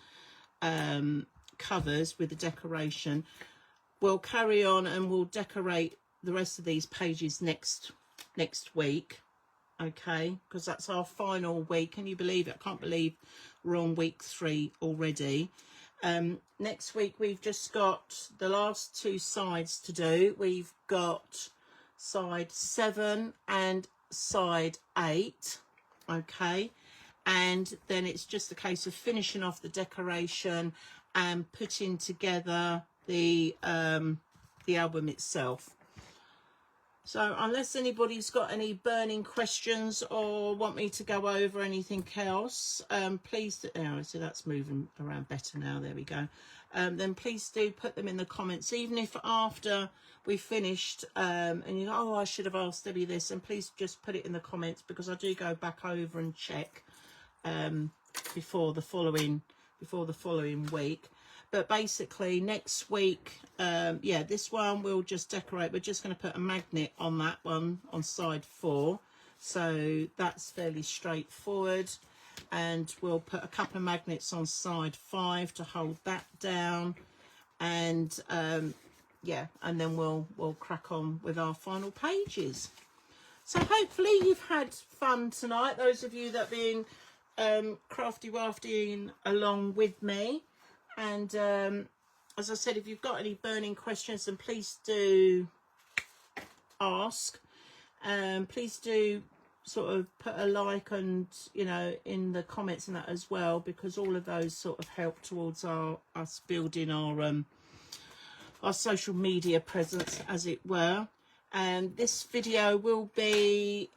covers with the decoration. We'll carry on and we'll decorate the rest of these pages next week. Okay, because that's our final week. Can you believe it? I can't believe we're on week 3 already. Next week we've just got the last 2 sides to do. We've got side 7 and side 8. Okay, and then it's just a case of finishing off the decoration and putting together the album itself. So unless anybody's got any burning questions or want me to go over anything else, please do, oh, so that's moving around better now, there we go. Then please do put them in the comments, even if after we finished and you go, oh, I should have asked Debbie this, and please just put it in the comments, because I do go back over and check before the following week. But basically next week, yeah, this one we'll just decorate. We're just going to put a magnet on that one on side 4, so that's fairly straightforward. And we'll put a couple of magnets on side 5 to hold that down. And yeah, and then we'll crack on with our final pages. So hopefully you've had fun tonight, those of you that have been crafty waftying along with me. And as I said, if you've got any burning questions, then please do ask. Please do sort of put a like and, you know, in the comments and that as well, because all of those sort of help towards us building our social media presence, as it were. And this video will be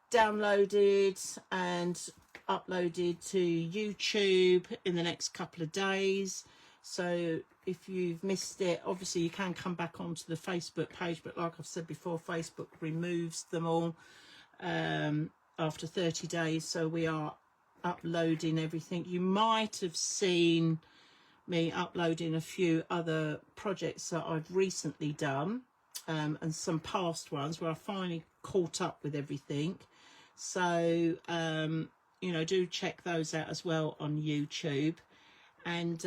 downloaded and uploaded to YouTube in the next couple of days. So if you've missed it, obviously you can come back onto the Facebook page, but like I've said before, Facebook removes them all after 30 days. So we are uploading everything. You might have seen me uploading a few other projects that I've recently done, and some past ones where I finally caught up with everything. So you know, do check those out as well on YouTube. And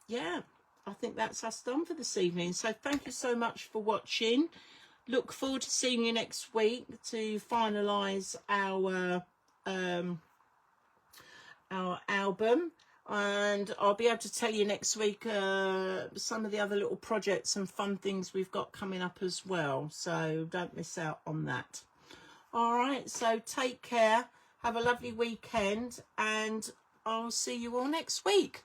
yeah, I think that's us done for this evening. So thank you so much for watching. look forward to seeing you next week to finalise our album, and I'll be able to tell you next week some of the other little projects and fun things we've got coming up as well, so don't miss out on that. All right, so take care, have a lovely weekend, and I'll see you all next week.